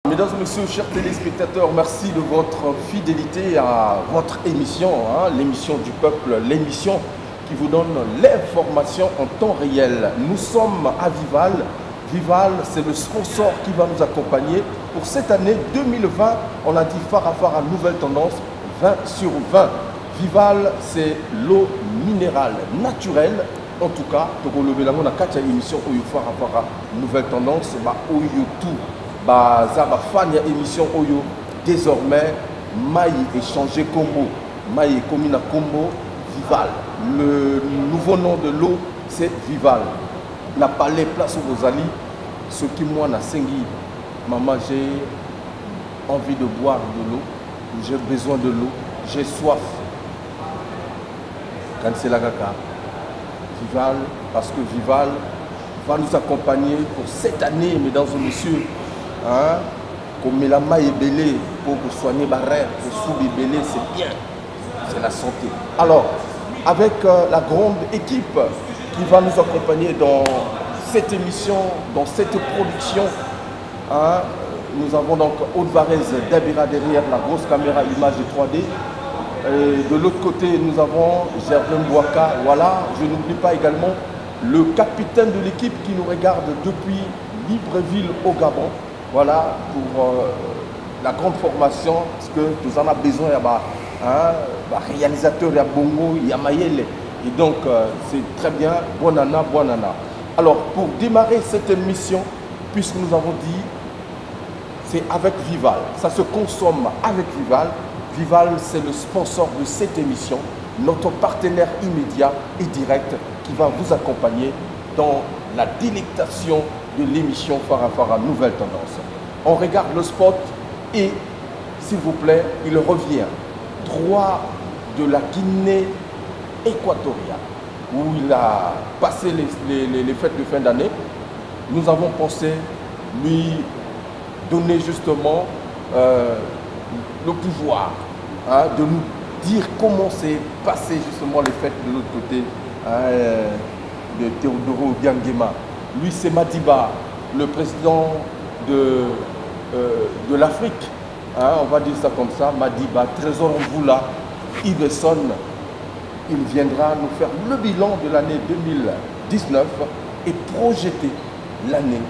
Mesdames et messieurs, chers téléspectateurs, merci de votre fidélité à votre émission, l'émission du peuple, l'émission qui vous donne l'information en temps réel. Nous sommes à Vival. Vival, c'est le sponsor qui va nous accompagner pour cette année 2020. On a dit Farafara, nouvelle tendance, 20 sur 20. Vival, c'est l'eau minérale naturelle. En tout cas, pour le on a 4 émissions où il faut avoir une nouvelle tendance, où il tout. Ça va faire une émission où désormais, Maï est changé combo. Maï est commis à combo Vival. Le nouveau nom de l'eau, c'est Vival. La palais place où vous allez, ce qui moi n'a sengi, maman, j'ai envie de boire de l'eau, j'ai besoin de l'eau, j'ai soif. Quand c'est la gaga. Vival, parce que Vival va nous accompagner pour cette année, mesdames et messieurs. Comme la maille est belée pour soigner les rêves, pour soulever belé, c'est bien, c'est la santé. Alors, avec la grande équipe qui va nous accompagner dans cette émission, dans cette production, nous avons donc Aude Varese d'Abira derrière la grosse caméra image 3D. Et de l'autre côté, nous avons Gervais Mbouaka. Voilà, je n'oublie pas également le capitaine de l'équipe qui nous regarde depuis Libreville au Gabon. Voilà, pour la grande formation, parce que nous en avons besoin, il y a réalisateur, il y a Bongo, il y a Mayele. Et donc, c'est très bien, bonana, bonana. Alors, pour démarrer cette émission, puisque nous avons dit, c'est avec Vival. Ça se consomme avec Vival. Vival, c'est le sponsor de cette émission, notre partenaire immédiat et direct qui va vous accompagner dans la délectation de l'émission Farafara Nouvelle Tendance. On regarde le spot et, s'il vous plaît, il revient droit de la Guinée équatoriale où il a passé les fêtes de fin d'année. Nous avons pensé lui donner justement le pouvoir de nous dire comment s'est passé justement les fêtes de l'autre côté de Théodoro Biangema. Lui, c'est Madiba, le président de l'Afrique. On va dire ça comme ça, Madiba, Trésor Mvula, Iveson. Il viendra nous faire le bilan de l'année 2019 et projeter l'année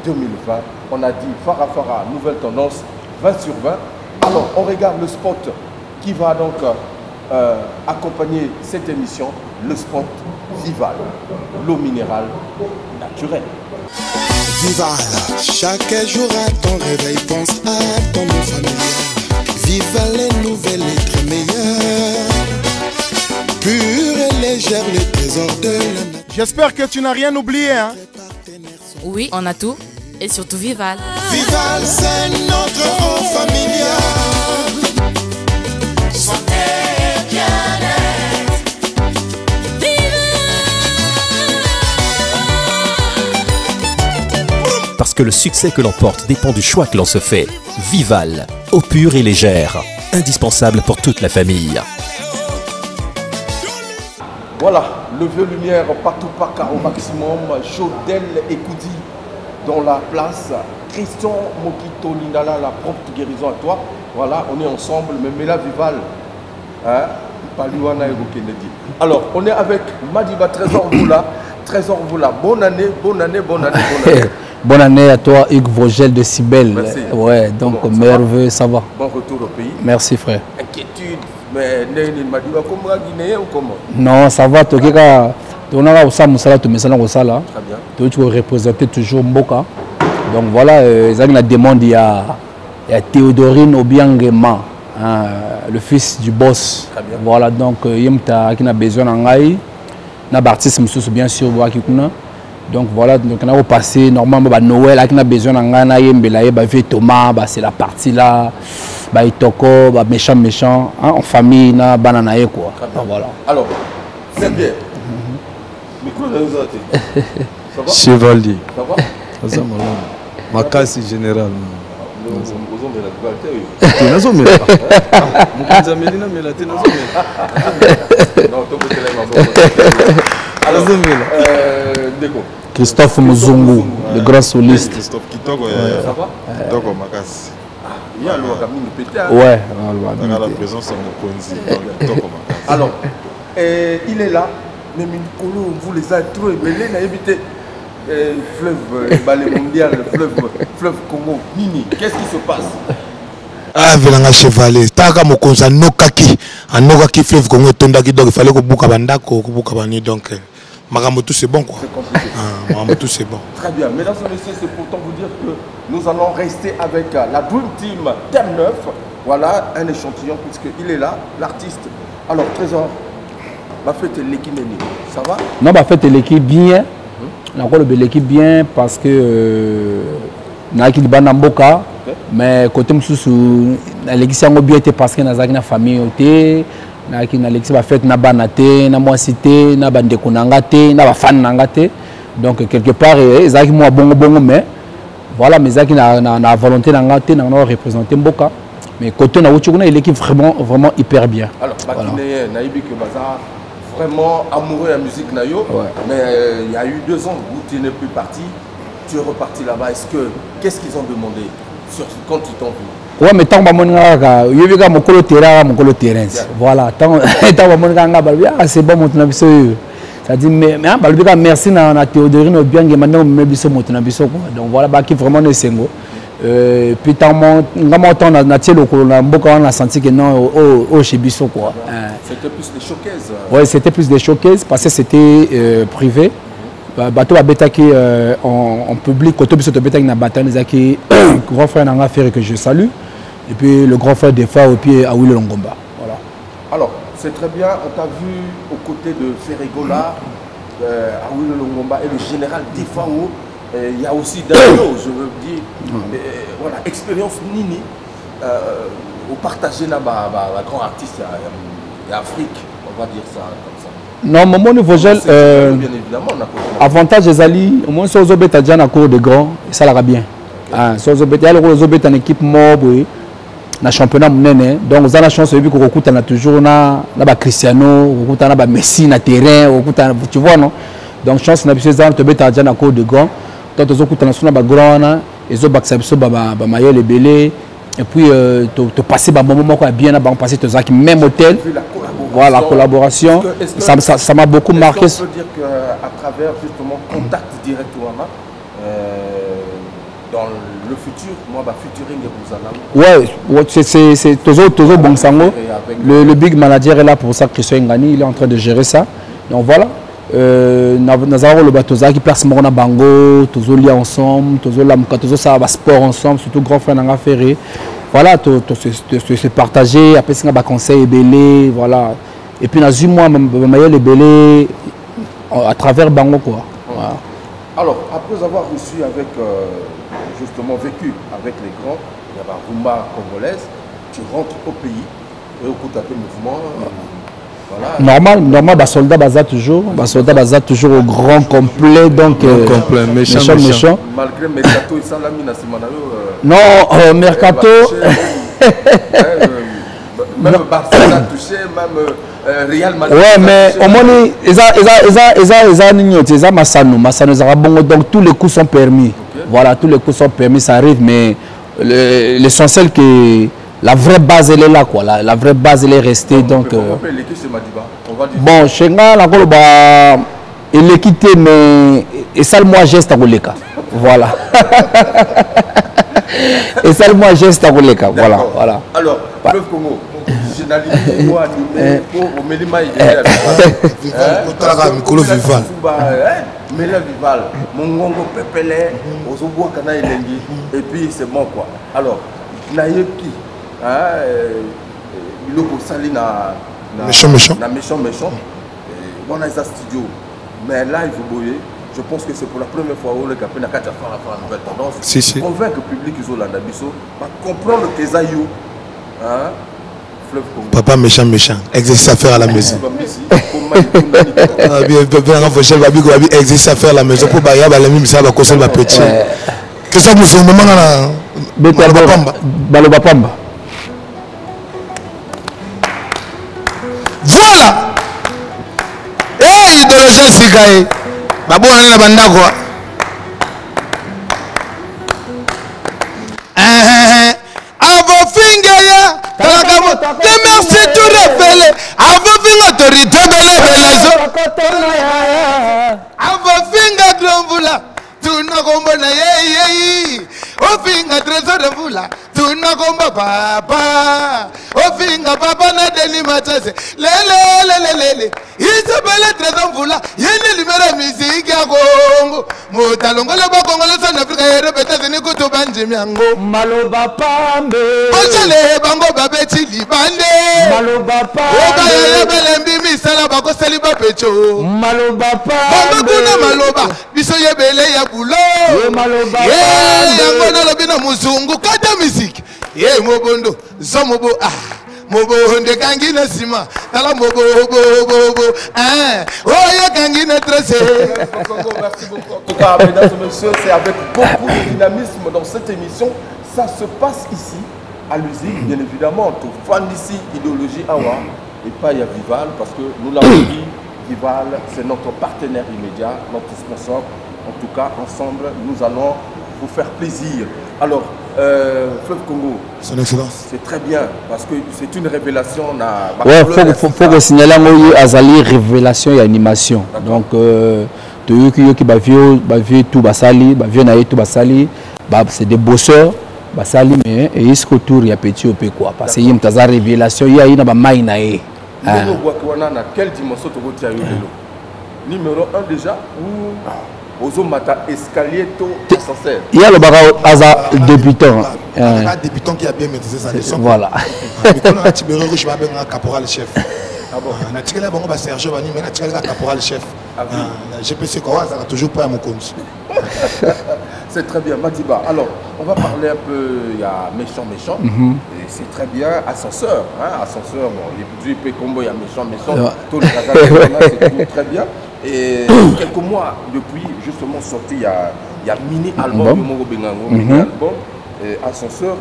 2020. On a dit Farafara, nouvelle tendance, 20 sur 20. Alors, on regarde le spot qui va donc accompagner cette émission, le spot Vival, l'eau minérale naturelle. Vival, chaque jour à ton réveil, pense à ton nom familial. Vival, les nouvelles, les très meilleures, pure et légère, les trésors de la... J'espère que tu n'as rien oublié, hein? Oui, on a tout. Et surtout Vival. Vival, c'est notre eau familiale. Santé et bien-être. Parce que le succès que l'on porte dépend du choix que l'on se fait. Vival, eau pure et légère, indispensable pour toute la famille. Voilà, levé lumière, partout Paka au maximum, Chaudel et Koudi dans la place. Christian Mokito Lindala, la propre guérison à toi. Voilà, on est ensemble, mais là, Vival. Alors, on est avec Madiba Trésor Voula. Trésor Voula, bonne année, bonne année, bonne année, bonne année. Bonne année à toi, Hugues Vogel de Cybèle. Merci. Ouais, donc merveilleux, ça va. Bon retour au pays. Merci, frère. Inquiétude, mais Madiba, comment Guinéen ou comment? Non, ça va, tu as tu représenter toujours Mboka. Donc voilà, la demande, il y a Théodorine Obiangema, le fils du boss. Voilà, donc il y a besoin d'un artiste, bien sûr. Donc voilà, donc on a passé normalement Noël, on a besoin d'un Thomas, c'est la partie là, Itoko, méchant, en famille, na banana quoi. Voilà. Alors, c'est bien. Chevalier. Ça va? Makasi général. Christophe Muzungu, le grand soliste. Christophe Kitoko, ça va? Donc on makas. Il y a le Camille pété. Ouais. On a la présence en Mokonzi. Donc on makas. Alors, il est là. Mais vous les avez trop ébélés, n'a évité fleuve balai mondial, fleuve Congo. Nini, qu'est-ce qui se passe? Ah, Velanga Chevalier. Taka Mokonzi Anokaki fleuve Congo Tondaki, donc il fallait que Bouka Bandako, Bouka Bani, donc Magambo tout c'est bon quoi. C'est compliqué. Magambo tout c'est bon. Très bien. Mesdames et messieurs, c'est pourtant vous dire que nous allons rester avec la Dream Team Thème 9. Voilà un échantillon puisqu'il est là, l'artiste. Alors, Trésor. Ma fête l'équipe ça va? Non, ma fête l'équipe bien. Encore l'équipe bien parce que Naki de Banamboka, mais côté Moussou, l'équipe bien été parce que na zaki na famille oté, Naki na l'équipe va fête na banaté, na moi cité, na bande konangate, na ba fan nangate. Donc quelque part zaki moi bongo mais voilà mais zaki na volonté nangate na représenter Mboka. Mais côté na Ouchouna l'équipe vraiment hyper bien. Alors, Bakiné Naïbi que Bazar vraiment amoureux de la musique Nayo, mais il y a eu 2 ans où tu n'es plus parti, tu es reparti là-bas. Qu'est-ce qu'ils ont demandé quand ils t'ont vu? Ouais, mais tant que je suis mon terrain, voilà, tant que c'est bon, mon ça dit mais merci à Théodorine bien que maintenant donc voilà qui vraiment ne s'engo. Puis tant on a senti que non au chez Bissot quoi. C'était plus des showcases. Ouais, c'était plus des showcases parce que c'était privé. Bateau a bétaki en public, côté Bissot bétaki na bataille qui grand frère n'a fait que je salue. Et puis le grand frère des fois au pied à Willy Longomba. Voilà. Alors, c'est très bien, on t'a vu aux côtés de Ferregola, à Willy Longomba et le général Defao. Il y a aussi Dano, je veux dire, voilà, expérience Nini, au partager la grande artiste et Afrique, on va dire ça comme ça. Non, mon niveau gel, bien évidemment, avantage des alliés, au moins si vous êtes déjà dans cours de grand, ça ira bien. Si vous êtes en équipe mobile, dans le championnat, donc vous avez la chance de voir que vous avez toujours Cristiano, vous avez Messi dans le terrain, tu vois, non? Donc chance de vous êtes déjà dans cours de grand. Donc, vous avez des grands, ils ont des les belés, et puis tu passes un bon moment bien, passer même hôtel. Voilà, la collaboration. Ça m'a beaucoup marqué. On peut dire qu'à travers justement contact direct dans le futur, moi, featuring vous allez. Ouais, c'est toujours bon sango. Le big manager est là pour ça, Christian Ngani, il est en train de gérer ça. Donc voilà. Nous avons le bateau qui place Morona Bango, tous liés ensemble, tous les sport ensemble, surtout grand frère n'a ferré. Voilà, se partager, après c'est un conseil belé, voilà. Et puis nous moi les belé à travers Bango quoi. Voilà. Alors après avoir reçu avec justement vécu avec les grands, il y a la rumba congolaise, tu rentres au pays et au coup de mouvement. Voilà. Normal, soldat baza toujours au grand complet, donc complet, méchant. Malgré Mercato et Salamina, c'est non, Mercato. Même Barcelone a touché, même Real Madrid. Ouais, mais au moins, ils ont Massano, donc tous les coups sont permis. Voilà, tous les coups sont permis, ça arrive, mais l'essentiel que. La vraie base, elle est là, quoi. La vraie base, elle est restée. Donc, bon, chez moi, il est quitté, mais et ça, moi, geste à Roleka. Voilà. Et ça, moi, geste à Roleka. Voilà. Alors, Fleuve Congo, généralité, moi, animé, au Mélima, il est Mélima Vival, Mongongo Pepele, Ozoboa Kana Elengi, et puis c'est bon, quoi. Alors, Naïki. Il méchant. On a un studio, mais là il faut boyer. Je pense que c'est pour la première fois où le capitaine a fait une nouvelle tendance. Si. Convaincre le public qu'ils ont la Nabiso, comprendre que les aïeux, Fleuve Congo. Papa méchant, exercice à faire à la maison. Exercice à faire à la maison pour bailler la même ça va causer ma petite. Que ça vous fait un moment là. Balobapamba. Voilà. Hey, idéologie sikae. Babu na banda quoi. vula tunakomba papa ofinga papa na deni matase lele isabele trésor vula yeni libera musique ya Congo motalongo le Congo le South Africa yere beta ni kutu banje miango maloba pambe ochale bango babeti libande maloba pambe oba yebele mbimi sala bako seli bapecho maloba pambe kuna maloba biso yebele ya bulo maloba yango na lobina muzungu kata musique mobondo zomobo mobo honde kangina sima tala mobo oya kangina tracé. Merci beaucoup. En tout cas, mesdames et messieurs, c'est avec beaucoup de dynamisme dans cette émission. Ça se passe ici, à l'usine, bien évidemment. Tout fan d'ici, idéologie Awa, et pas il y a Vival, parce que nous l'avons dit, Vival, c'est notre partenaire immédiat, notre sponsor. En tout cas, ensemble, nous allons vous faire plaisir. Alors, Fleuve Congo, Son Excellence, c'est très bien, parce que c'est une révélation. Ouais, faut que signaler que Azali révélation et animation. Donc, qui bavio tout basali, bavio naï tout basali, c'est des bosseurs basali mais et est-ce que tour ya petit au quoi parce que y a une révélation il y a une maï naï. Quelle dimension tu vois numéro 1 déjà ou Ozomata escalier to ascenseur. Il y a le baga débutant. Un débutant qui a bien maîtrisé sa leçon. Voilà. On a Tibero Rouge, un caporal chef. On a tiré bon Sergio Bani, mais on a tiré un caporal chef. GPC Kowa, ça n'a toujours pas à mon compte. C'est très bien, Madiba. Alors, on va parler un peu, il y a méchant. Et c'est très bien, ascenseur. Ascenseur, bon, les petits combos, il y a méchant. Tout le c'est tout très bien. Et quelques mois depuis, justement, sorti, il y a mini-album, mini-album, ascenseur.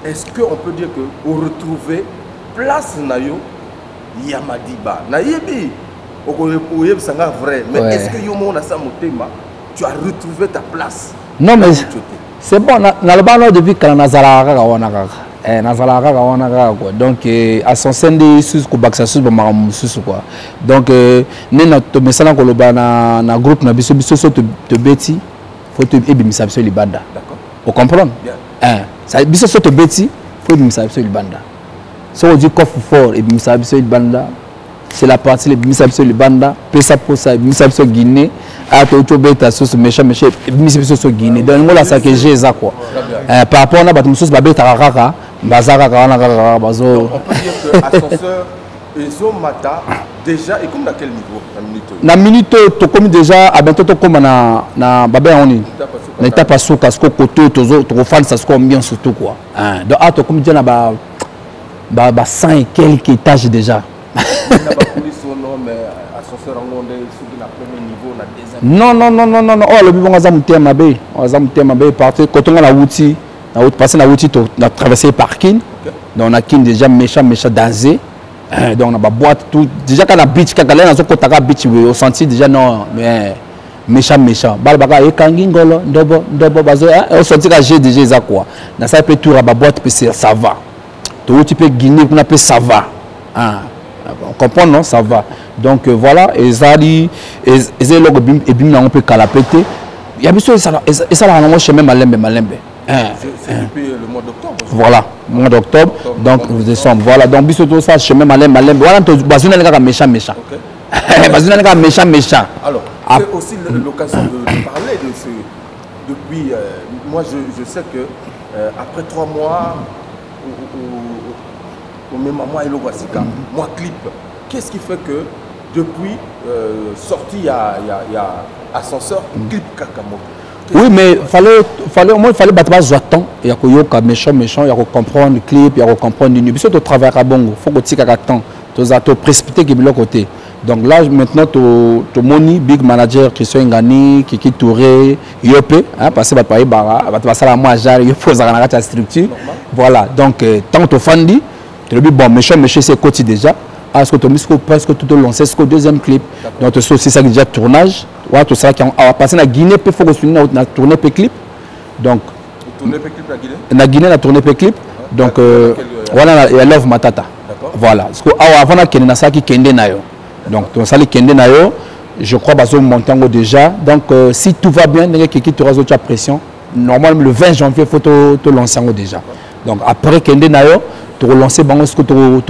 Est-ce qu'on peut dire qu'on retrouve place Nayo Yamadiba Nayebi, c'est vrai, mais est-ce que tu as retrouvé ta place? Non, mais c'est bon, dans le ballon depuis que Nazara donc ascenseur de sous Baksasus quoi. Donc nous notre message na groupe na biso te beti faut te ebimisa biso libanda. D'accord. Vous comprenez? Ça biso te beti faut ebimisa biso libanda. Si on dit coffre fort ebimisa biso libanda, c'est la partie ebimisa biso libanda, pesa posa ebimisa biso Guinée, a to beta sous méchant ebimisa biso Guinée. Donc moi là ça que j'ai ça quoi. Par rapport à bato mususu babeta kaka on peut dire que ascenseur et Zomata déjà et comme dans quel niveau la minute tu comme déjà à bientôt comme na babé on est na étape à sous casco côté tu fan ça se comme bien surtout quoi donc à comme déjà na ba 100 et quelques étages déjà non oh le bon azamutema partir quand on a outil on a passé la route, on a traversé le parking, donc on a qui déjà méchant dansé, donc on a boîte tout. Déjà quand on a beach, quand on a un beach, on sentit déjà non, mais méchant. Balbaga et kangingolo, dobo bazo, on sentit que j'ai déjà ça quoi. Dans ça peut tout la boîte, ça va. Tout tu peux Guinée, on appelle ça va. On comprend non, ça va. Donc voilà, et Zali, et logo et bim on peut calapéter. Il y a besoin ça, et ça là on chemin malembe. C'est depuis le mois d'octobre. Voilà, mois d'octobre, donc décembre. Voilà, donc bientôt ça, chemin malin. Voilà, Bazuna n'est pas méchant. Bazuna n'est pas méchant. Alors, c'est aussi l'occasion de parler de ce. Depuis, moi je sais que après 3 mois, au même moment, il y a moi clip. Qu'est-ce qui fait que depuis sorti, il y a ascenseur, clip Kakamoto? Oui, mais il fallait battre temps. Il y a méchant, il y a comprendre le clip, il y a comprendre le numéro. Si tu travailles à Bongo, il faut que tu aies temps. Tu as précipité qui est de l'autre côté. Donc là, maintenant, tu as Moni, Big Manager, Christian Ngani, Kiki Touré, Yopé, parce que tu vas passer à la moitié, il faut que tu structure. Voilà, donc tant que tu as dit, tu as dit, bon, méchant, c'est côté déjà. Est-ce que tu as mis presque tout au long, c'est le deuxième clip. Donc c'est aussi ça qui est déjà tournage. Ouais, tout ça qui a passé à Guinée, il faut que tu aies tourné le clip. Donc, tourné le clip à Guinée? La Guinée a tourné le clip. Donc, voilà, il y a Love Matata. Voilà. Parce qu'avant, il y a ça qui est Nayo. Donc, ça qui est Nayo, je crois que monter déjà. Donc, si tout va bien, il y a quelqu'un qui aura pression. normalement le 20 janvier il faut te lancer déjà. Donc après Kende Nayo, tu relancer tu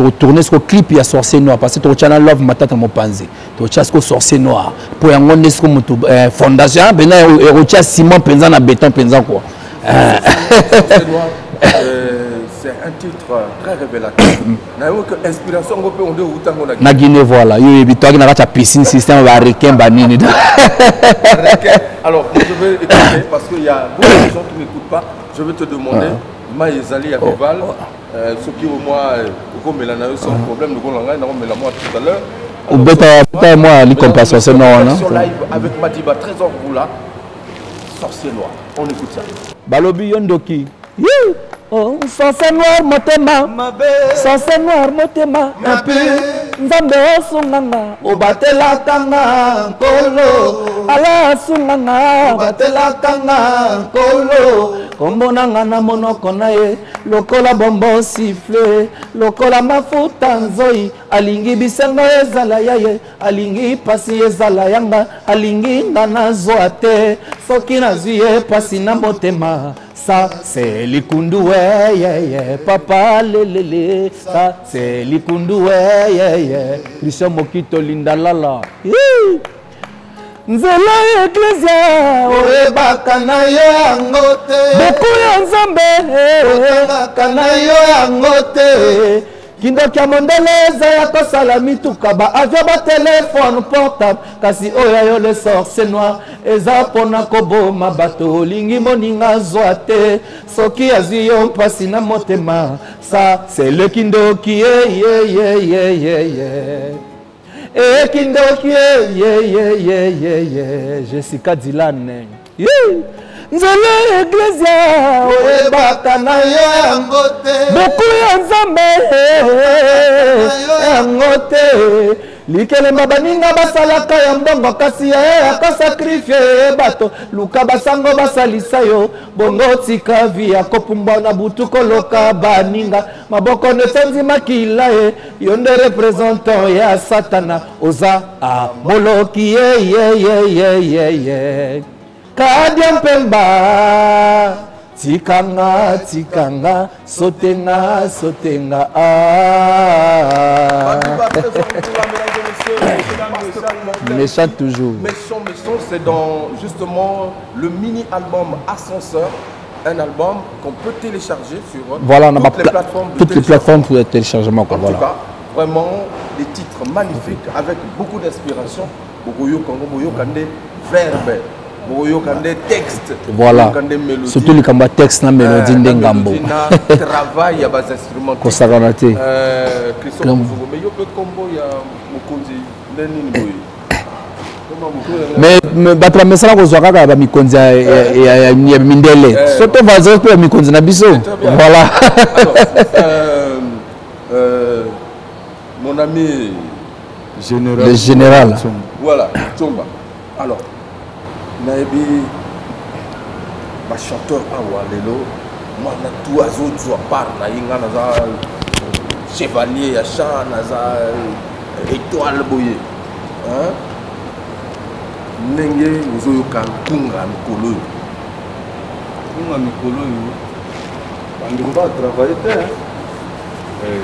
retourner ce clip il y a Sorcier Noir parce que tu channel Love Matata Mopanzi. Tu chas ce Sorcier Noir pour y avoir une fondation ben et retia ciment penza na béton penza quoi. Sorcier Noir c'est un titre très révélateur. Na yo que inspiration on peut on de utango na Guinée voilà. Yo ebito na la piscine système va requin banini. Alors, je vais écouter parce qu'il y a beaucoup de gens qui ne m'écoutent pas. Je vais te demander, Maïzali à Vival, ce qui au moins, sans problème, nous allons la moi tout à l'heure. Ou bêta moi, les compassions, c'est non. Sur live avec Madiba, Trésor Roula, Sorcier Noir. On écoute ça. Balobi Yondoki. Oh, Sorcier Noir, motema. Sorcier Noir, motema. Nzambe osunganga obatela kanga kolo ala sunganga obatela kanga kolo kombonanga na monoko na ye lokola bombo siffle lokola mafuta nzoi alingi bisengo ezala yaye alingi pasi ezala yanga alingi ngana zwa te soki nazwi ye pasi na motema. Ça c'est likundu ouais papa lelele ça c'est likundu ouais Christian Mokito Linda Lala nzela eklesia oyebaka na yo yango te beku ya nzambe oyebaka na yo yango te kindoki ya mondele eza ya kosala mituka baavio batelefone portable kasi oyo yo le Sorcier Noir eza mpona koboma bato olingi moninga zwa te soki azwi yo mpasi na motema sa c'est le kindoki kindoki Jessica Dylan nzela eklesia oyebaka na yo yango te beku ya nzambe yango te likelemba baninga basalaka ya mbongo kasi ya kosakrifie bato luka basango basalisa yo bongo tika vi ya kopumbwa na butu koloka baninga maboko netonzi makila ye yo nde representant ya satana oza aboloki Kadia Mpemba tikanga sotenga méchant toujours. Méchant, c'est dans justement le mini-album Ascenseur, un album qu'on peut télécharger sur voilà, toutes les plateformes pour le téléchargement. En tout cas, vraiment des titres magnifiques avec beaucoup d'inspiration. Bogoyo Kongo, Kande, verbe. Boyokande texte, voilà, surtout les combats texte na mélodie ndengambo. Travail à bas instrumental. Kosaganaté. Christophe Mouzogo, mais yo peut combo ya Mukonzi Lenin Boy. Mais batra mesala ko zwaka ka ba mikonzi ya mindele. Surtout vazo pour mikonzi na biso. Voilà. Mon ami le général. Voilà, Tchomba. Alors Naebi, ma chanteur awa lelo, moi na tout azout à part na inga naza chevalier ya chan naza étoile boye, hein? Nenge uzo yoka kunga mikolo. Kunga mikolo yo. Bandi ko ba travailler te, hein?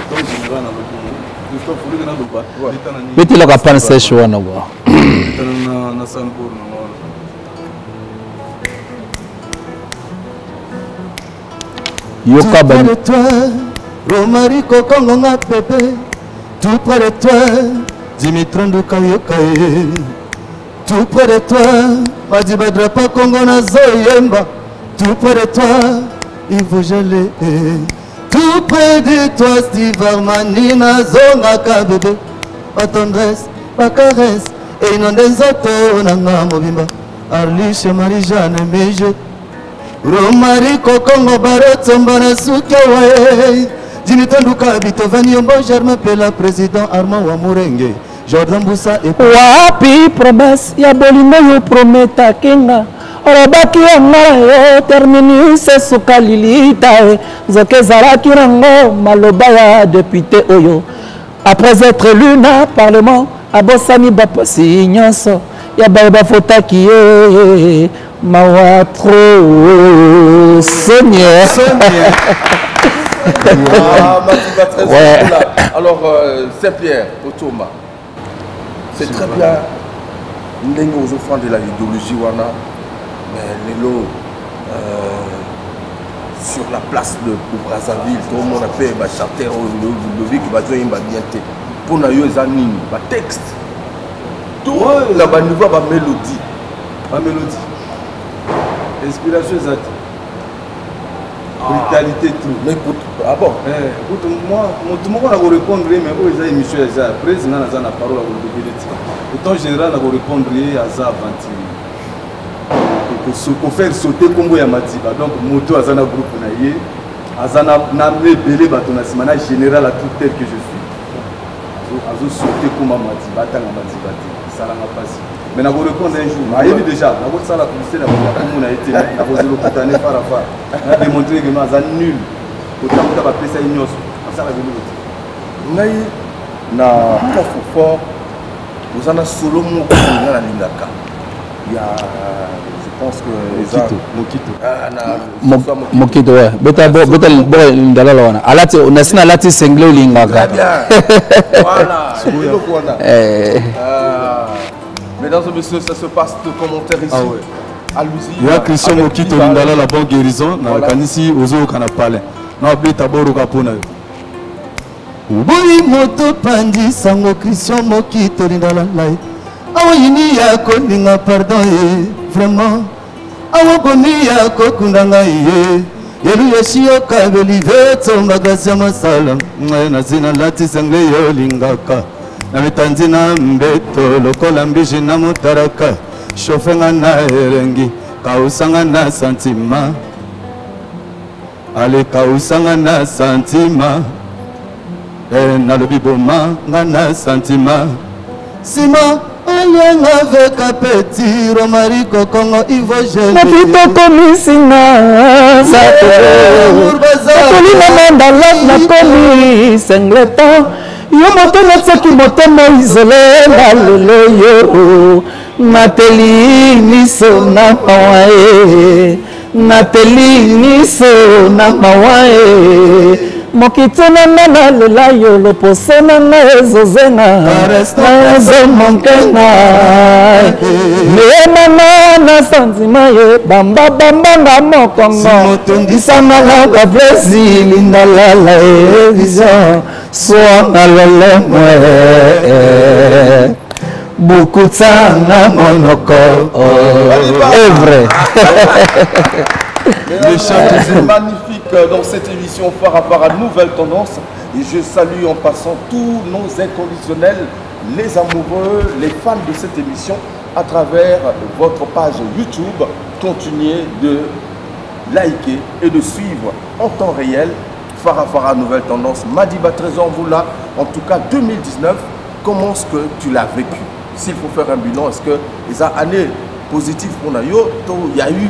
Comme général na lokumu. Christophe Fouliga na loba. Petit la kapane sèche wana kwa. Na Sanpour na. Tout près de toi, Romarico Kongonga Pepe. Tout près de toi, Dimitri Ndukayokaye. Tout près de toi, Madiba Drapa Kongona Zoyemba. Tout près de toi, Ivo Gelé. Tout près de toi, Steve Armanina Zonga bébé. Ma tendresse, ma caresse, et non des autos, Nanga Mobimba. Arliche Marie-Jeanne, mais je. Romarico Kongo Barotomba na suke wae Dimitanduka Bitovani Yombo Germain Pela Président Armand Wamurenge Jordan Boussa et wapi promesse ya bolingo yo prometa kenga orobaki yanga yo terminus sukalilita zoke zalaki rango maloba ya député oyo après être élu na parlement abosani bapasi nyonso ya bayeba fotaki ye mawa trop Sonia. Ouais. Alors, Saint-Pierre, Otoma, c'est très bien. Nous avons aux offrandes de la idéologie, mais Lélo, sur la place de Brazzaville, tout le monde a fait chanter le qui va dire bien. Pour nous, il y a un texte. Tout la niveau va mélodie. La mélodie. Inspiration exacte. Brutalité tout. Mais écoute, ah bon. Écoute, moi, tout le monde va répondre, mais où ils ont émission déjà. Président a la parole à vous. Le temps général va répondre à ça avant. Pour faire sauter Congo Yamatiba. Donc, moto a un groupe naïe. Azana namé belé batona simana général à tout tel que je suis. Azo sauter comme Matiba, tanga Matiba. Ça n'a pas passé. Mais nous répondre un jour. Mais il déjà, nous avons la publicité, nous avons été, nous avons le par rapport. Nous avons démontré que nous sommes nuls. Autant que nous avons fait ça, nous avons fait ça. Na fort, vous en avez solo mon na lingaka. Il y a, je pense que Mokito ouais. Beta ndala lawana. Alati unasina alati sengle lingaka. Voilà. Mesdames et messieurs, ça se passe de commentaires ici. Ah ouais. Allons-y. Il y a Christian Mokito Lindala la bonne guérison. Na kanisi ozo kana pale. Na bi taboro kapona. Boyi moto pandi sango Christian Mokito Lindala lai. Awa yini ya ko ninga pardon vraiment. Awa boni ya ko kundanga ye. Yelu yeshio kabeli veto magasa masala. Na zina lati sangle yo lingaka. Na mitanzina mbeto lokola mbishi na mutaraka shofenga na erengi kausanga na santima ale kausanga na santima na lobiboma na santima sima alianga avec petit romari kokongo ivo je na pito komisina satolina mandala na komi sengleto yo moto natsaki motema izole na lelo yo nateli miso na mawae nateli miso na mawae mokitona na lela yo loposona na ezozenga nazo monkena meemana na sanzima ye bamba nga mokongo isana na kaplesi lindalala vision soa lele mwe bukutanga monoko est vrai. Le chant est magnifique dans cette émission par rapport à Nouvelle Tendance. Et je salue en passant tous nos inconditionnels, les amoureux, les fans de cette émission à travers votre page YouTube. Continuez de liker et de suivre en temps réel Farafara Nouvelle Tendance. Madiba Trésor, vous là, en tout cas 2019, comment est-ce que tu l'as vécu? S'il faut faire un bilan, est-ce que les années positives pour Nayo, il y a eu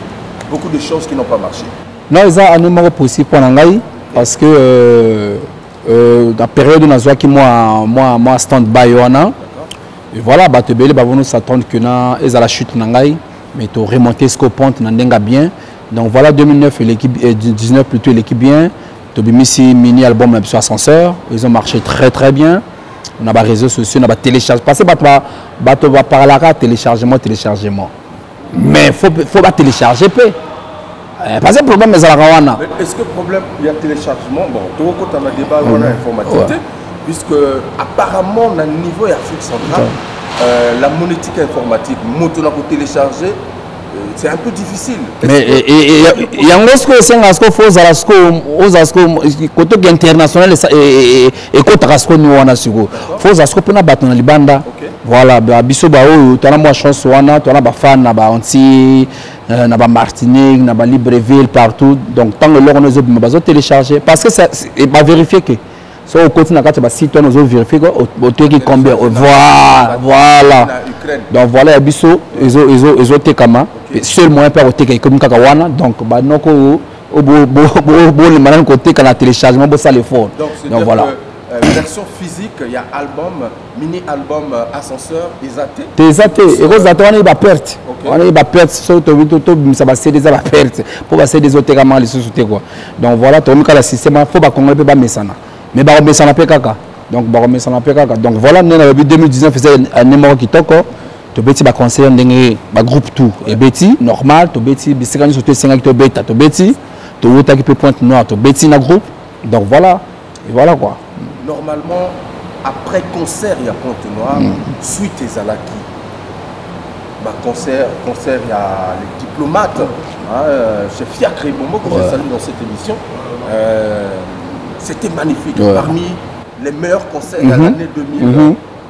beaucoup de choses qui n'ont pas marché? Non, il y a un numéro positif pour Nangaï parce que dans la période où nous avons moi stand-by, et voilà, nous s'attendons que nous la chute Nangaï, mais tu remonter ce qu'on compte, bien. Donc voilà, 2009, l'équipe 19 plutôt l'équipe bien. Tu as mis ici mini album sur Ascenseur, ils ont marché très bien. On a des réseaux sociaux, on a des téléchargements. Parce que tu vas parler à téléchargement. Mais il faut pas télécharger. Parce que le problème est à la Rwanda. Est-ce que le problème, il y a téléchargement? Bon, tu as un débat sur l'informatique, puisque apparemment, dans le niveau d'Afrique centrale, la monétique informatique, moto pour télécharger, c'est un peu difficile. Mais il y a un côté international et côté rasco nous on a sur faut rasco pour na batona libanda voilà biso ba o tu as moi chance wana tu as ba fan na ba anti na ba Martinique na ba Libreville partout donc tant que l'on nous besoin télécharger parce que ça va vérifier que so au côté na kati ba site on nous vérifier au truc combien voilà donc voilà biso ils ont tekama seul moyen pour oteka comme kakawana donc ba noko au le malin côté quand la téléchargement ça les fort donc voilà version physique, il y a album, mini-album Ascenseur, Esaté. Esaté, et Rose Dato, on a perte. On a perte, ça va ser des pertes. Pour passer des autres également, les sociétés quoi. Donc voilà, tu as le système, il faut pas qu'on ne peut pas mettre ça. Mais bah on met ça dans PKK. Donc bah on met ça dans PKK. Donc voilà, nous en 2019 faisait un numéro qui toque. Tu peux dire conseiller un groupe tout. Et Betty normal, tu peux dire si quand tu 5 tu bêta, tu Betty, tu as qui peut Pointe Noire, tu Betty dans groupe. Donc voilà, et voilà quoi. Normalement, après concert, il y a Pointe Noire, suite et Zalaki. Bah, concert, il y a les diplomates, chef Fiacre et Bombo, que j'ai salué dans cette émission. C'était magnifique. Parmi les meilleurs concerts de l'année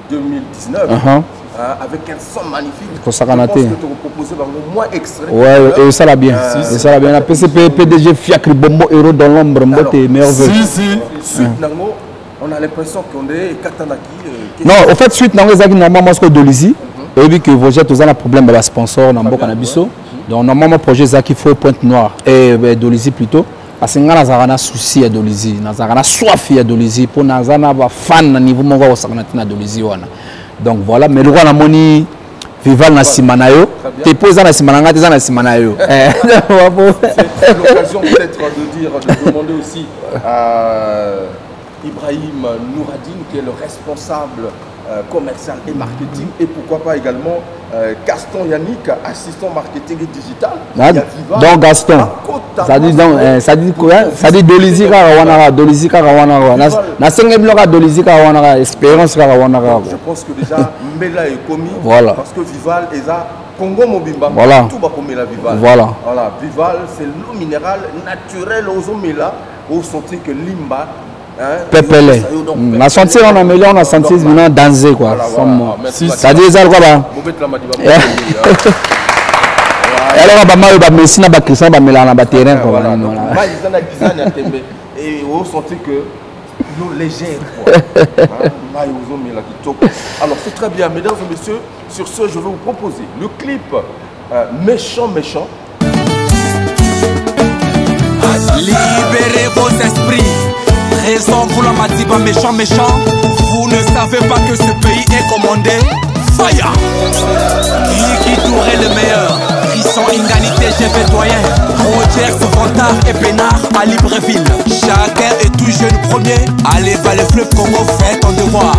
2019, avec un son magnifique. Je pense que tu vas proposer au moins extrait. Ouais, et ça va bien. Ça va bien. La PCP, PDG Fiacre Bombo, héros dans l'ombre, Mbote, meilleur vœu. Suite, on a l'impression qu'on est Katanaki. Non, au fait, suite, normalement, c'est Dolizy. Et puis que vous avez un problème avec les sponsors dans le Canabiso. Donc, normalement, le projet Zaki faut Pointe Noire et Dolizy plutôt. Parce que nous avons un souci à Dolizy. Nous avons un soif à Dolizy. Pour nous avons un fan au niveau de Dolizy. Donc voilà, mais le roi a moni Vival na Simanayo. Tu poses dans la Simanayo, tu es dans la Simanayo. C'est l'occasion peut-être de demander aussi à Ibrahim Nouradine, qui est le responsable commercial et marketing, et pourquoi pas également Gaston Yannick, assistant marketing et digital. Donc Gaston, ça dit quoi? Ça dit Dolizy Karawanara, Dolizy Karawanara. Na sengebloka Dolizy Karawanara, expérience Karawanara. Je pense que déjà Mbela est commis, parce que Vival est à Congo Mobimba. Voilà. Tout va comme la Vival. Voilà. Vival, c'est l'eau minérale naturelle aux Omela, où sentir que Limba. Pépélé. On a senti, on a mêlé, on a senti maintenant danser quoi. Ça dit ça quoi là. Alors on va mettre Messi na ba Christian ba mêler na ba terrain quoi. Et on sentit que l'eau légère quoi. Alors c'est très bien, mesdames et messieurs. Sur ce, je vais vous proposer le clip Méchant Méchant. Libérez vos esprits. Raison pour la Madiba méchant méchant. Vous ne savez pas que ce pays est commandé. Fire. Qui tourait le meilleur. Risson, Inganité, GV Doyen, Roger, Fontard et Pénard à Libreville. Chacun est tout jeune premier. Allez, va le fleuve Congo, fais ton devoir.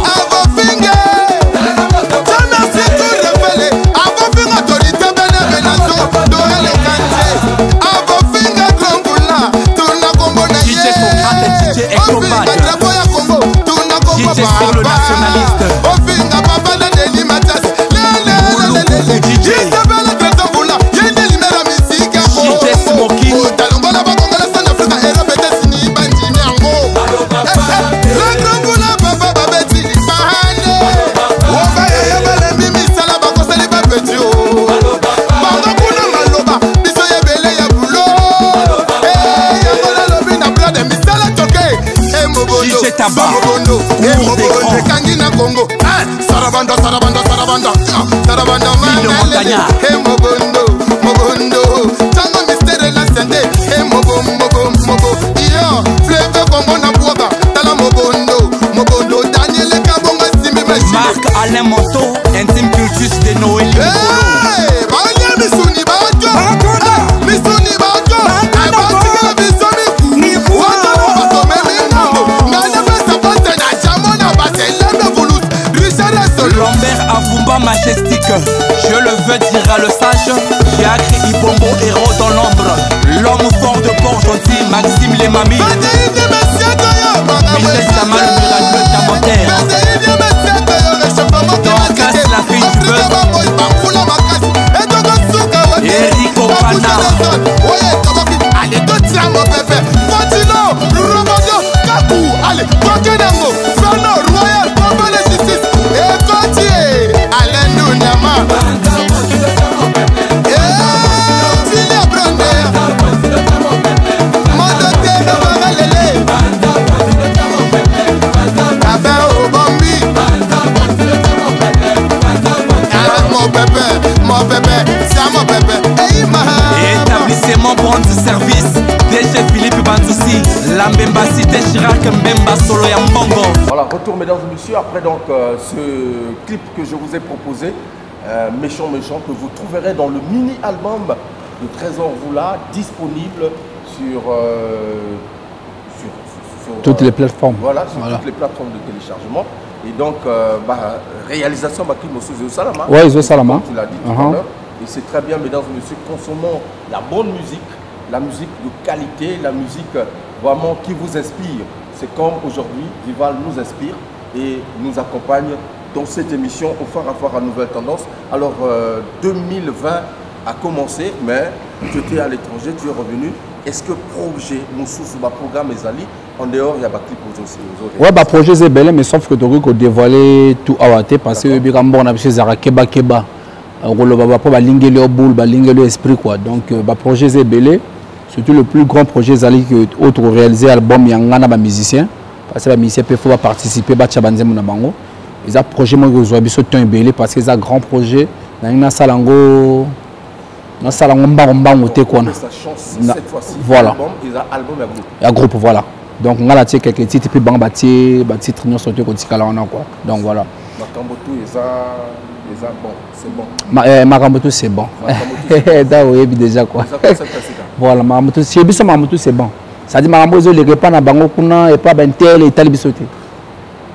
DJ sur le nationaliste. Sarabanda, Sarabanda, Sarabanda, Sarabanda, Mobondo, Mobondo, Tango Mystère la Santé, Mobo, Mobo, Mobo, Yo, Fleuve Congo na Boaba, Tala Mobondo, Mobondo, Daniel Kabonga Simbi Machine. Marc Alain Monto, intime cultus de Noël. Hey, Banya Misuni Bajo, Misuni Bajo, Abati Bisomi, ni Wanda Bato Memingo, Nana Basa Bata na Jamona Bateleme Voulous, Richard Lambert Avumba majestique, je le veux dire à le sage, qui a créé Ibombo héros dans l'ombre, l'homme fort de port gentil, Maxime les mamies, Michel Samal miracle Tamoteur, Dorcas la fille du buzz, Eric Opana. Allez, Totia mon bébé, continue, Robodo, Kakou, allez, Kokenango, Fano, Royal, Pombo de justice, et Gauthier, Alain Nounama, et Filia Brander, Modote, Novamale, Mbemba solo ya mbongo. Voilà, retour mesdames et messieurs, après donc ce clip que je vous ai proposé, Méchant Méchant, que vous trouverez dans le mini-album de Trésor Voula, disponible sur toutes les plateformes. Voilà, sur toutes les plateformes de téléchargement. Et donc, réalisation Bakri Mosso Salama. Oui, Zo Salama. Comme tu l'as dit tout à l'heure. Et c'est très bien, mesdames et messieurs, consommons la bonne musique, la musique de qualité, la musique vraiment qui vous inspire. C'est comme aujourd'hui, Vival nous inspire et nous accompagne dans cette émission au phare à Nouvelle Tendance. Alors, 2020 a commencé, mais tu étais à l'étranger, tu es revenu. Est-ce que projet, Moussou, sur le programme Ezali, en dehors, il y a Bakri pour aussi? Oui, le projet c'est bel, mais sauf que tu as dévoilé tout à l'heure parce que on a fait Keba Keba. On a fait Balingé au boule, Balingé l'esprit. Donc, le projet c'est bel. Surtout le plus grand projet Ezali que autre réalisé album, il y a un musicien. Parce que les musiciens peuvent participer à Tchabanze Mounabango. Ils ont projet moi que je suis bel parce que c'est un grand projet. Dans Salango. Dans Salango Mbango quoi. Cette fois-ci, voilà. Il y a album et groupe. Il y a groupe, voilà. Donc on a quelques titres puis bon titres nous sortir comme quoi. Donc voilà. Makambotou bon, c'est bon. Makambotou c'est bon. D'accord, déjà quoi. Voilà, Makambotou c'est bon. Ça dit Makambotou les repas na bango kuna et pas ben tel et tel bisoté.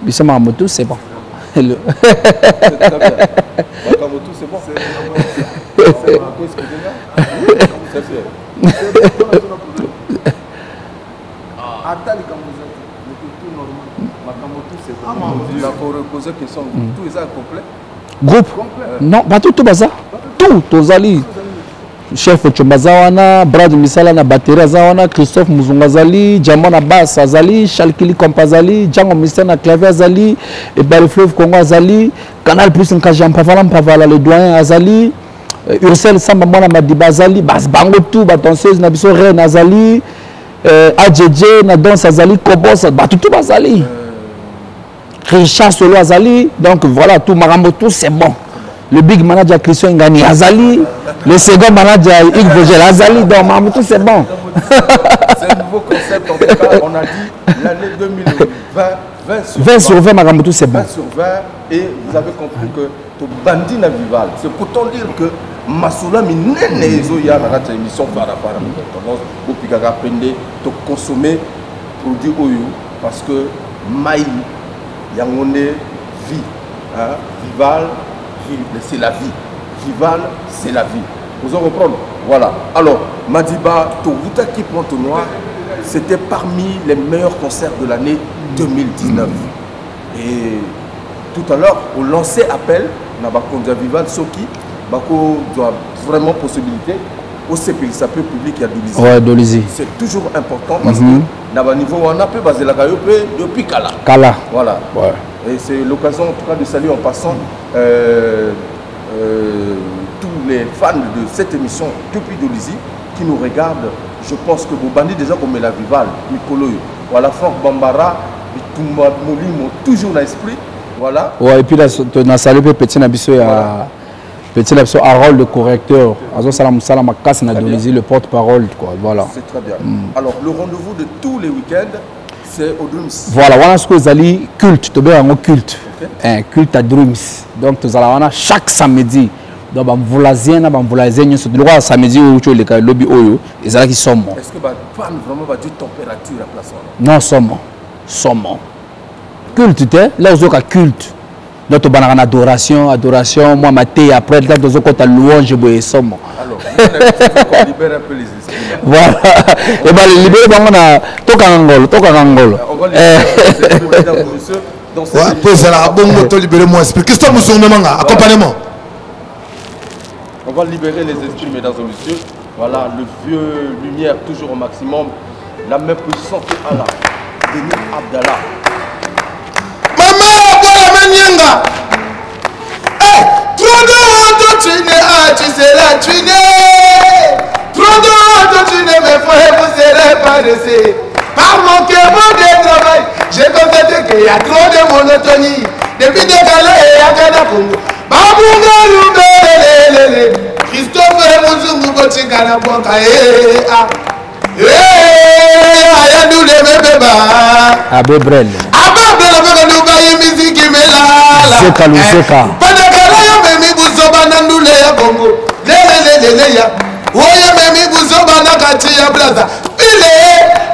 Biso Makambotou c'est bon. C'est très bien. Makambotou c'est bon. C'est bon. C'est bien. Attends, tout normal. Makambotou c'est bon. La reposer question tout est complet. Groupe non, pas tout bazar. Tout Tozali. Chef Chombazawana, Brad Misala na batterie Zawana, Christophe Muzungazali, Jamona Bass Azali, Chalkili Kompazali, Django Mister na clavier Azali, et Barry Fleuve Congo Azali, Canal Plus Nkajam Pavala le doyen Azali, Ursel Samba Mona Madiba Azali, Bas Bango tout, Batonseuse na biso Reine Azali, AJJ na danse Azali, Kobos, tout Azali. Richard Solo Azali, donc voilà, tout Marambotou c'est bon. Le big manager Christian Ngani Azali, le second manager Yves Vogel Azali, donc Marambotou c'est bon. C'est un nouveau concept, en tout cas, on a dit l'année 2020, 20 sur 20 Marambotou c'est bon. 20 sur 20, et vous avez compris que tout bandit na Vival, c'est pourtant dire que Massoula Minene Ezoya dans notre émission par rapport à tendance, vous pouvez apprendre de consommer produits Oyo, parce que Maï, Yangone, vie. Hein? Vival, c'est la vie. Vival, c'est la vie. Vous en comprenez? Voilà. Alors, Madiba, Tovuta qui pointe au noir, c'était parmi les meilleurs concerts de l'année 2019. Et tout à l'heure, on lançait appel, Nabakondia Vival, Soki, Bako doit vraiment possibilité. Au CPISAP public, il y a Dolizy. Ouais, Dolizy. C'est toujours important parce que dans le niveau où on a pu baser la Gayope depuis Kala. Kala. Voilà. Ouais. Et c'est l'occasion en tout cas de saluer en passant tous les fans de cette émission depuis Dolizy qui nous regardent. Je pense que vous bandits déjà comme la Vival, Mikolo, voilà, Franck Bambara, Toumba Molimo, toujours dans l'esprit. Voilà. Ouais, et puis là, on a salué Petit Nabiso et Petit Nabiso Harold, le correcteur. Azo Salam Salam Akas na Dolizy, le porte-parole. Voilà. C'est très bien. Alors, le rendez-vous de tous les week-ends, c'est au Dreams. Voilà, voilà ce que vous allez culte, tu as un culte. Un culte à Dreams. Donc, tu as chaque samedi. Donc, vous l'avez sur le roi samedi où tu as le lobby Oyo. Et c'est là qu'ils sont morts. Est-ce que fan vraiment va dire température à place? Non, somme. Culte, tu es là où tu as culte. Donc, tu as adoration, moi, ma thé, après, tu as louange, et somme. Alors, on libère un peu les esprits. Voilà. Et bien, les libérer, on a Tokangol. On va libérer les esprits, mesdames et messieurs. Ouais, posez la bonne moto, libérez-moi esprit. Qu'est-ce que vous avez accompagnement? On va libérer les esprits, mesdames et messieurs. Voilà, le vieux lumière toujours au maximum. La même puissance que Allah. Denis Abdallah. Maman, voilà Manienga. Trop de honte, tu n'es tu seras tuné. Trop de honte, tu n'es mes frères, vous serez pas laissés. Par mon cœur de travail, j'ai constaté qu'il y a trop de monotonie. Depuis décalé et à Kadakungu. Babunga Christophe Muzungu Bochika na Boka. ya nous les bébés. Abbé Brel. Seka Luseka. Panakala ya memi buzoba na ndule ya Congo. Lele ya. Oya memi buzoba na kati ya blaza. Ile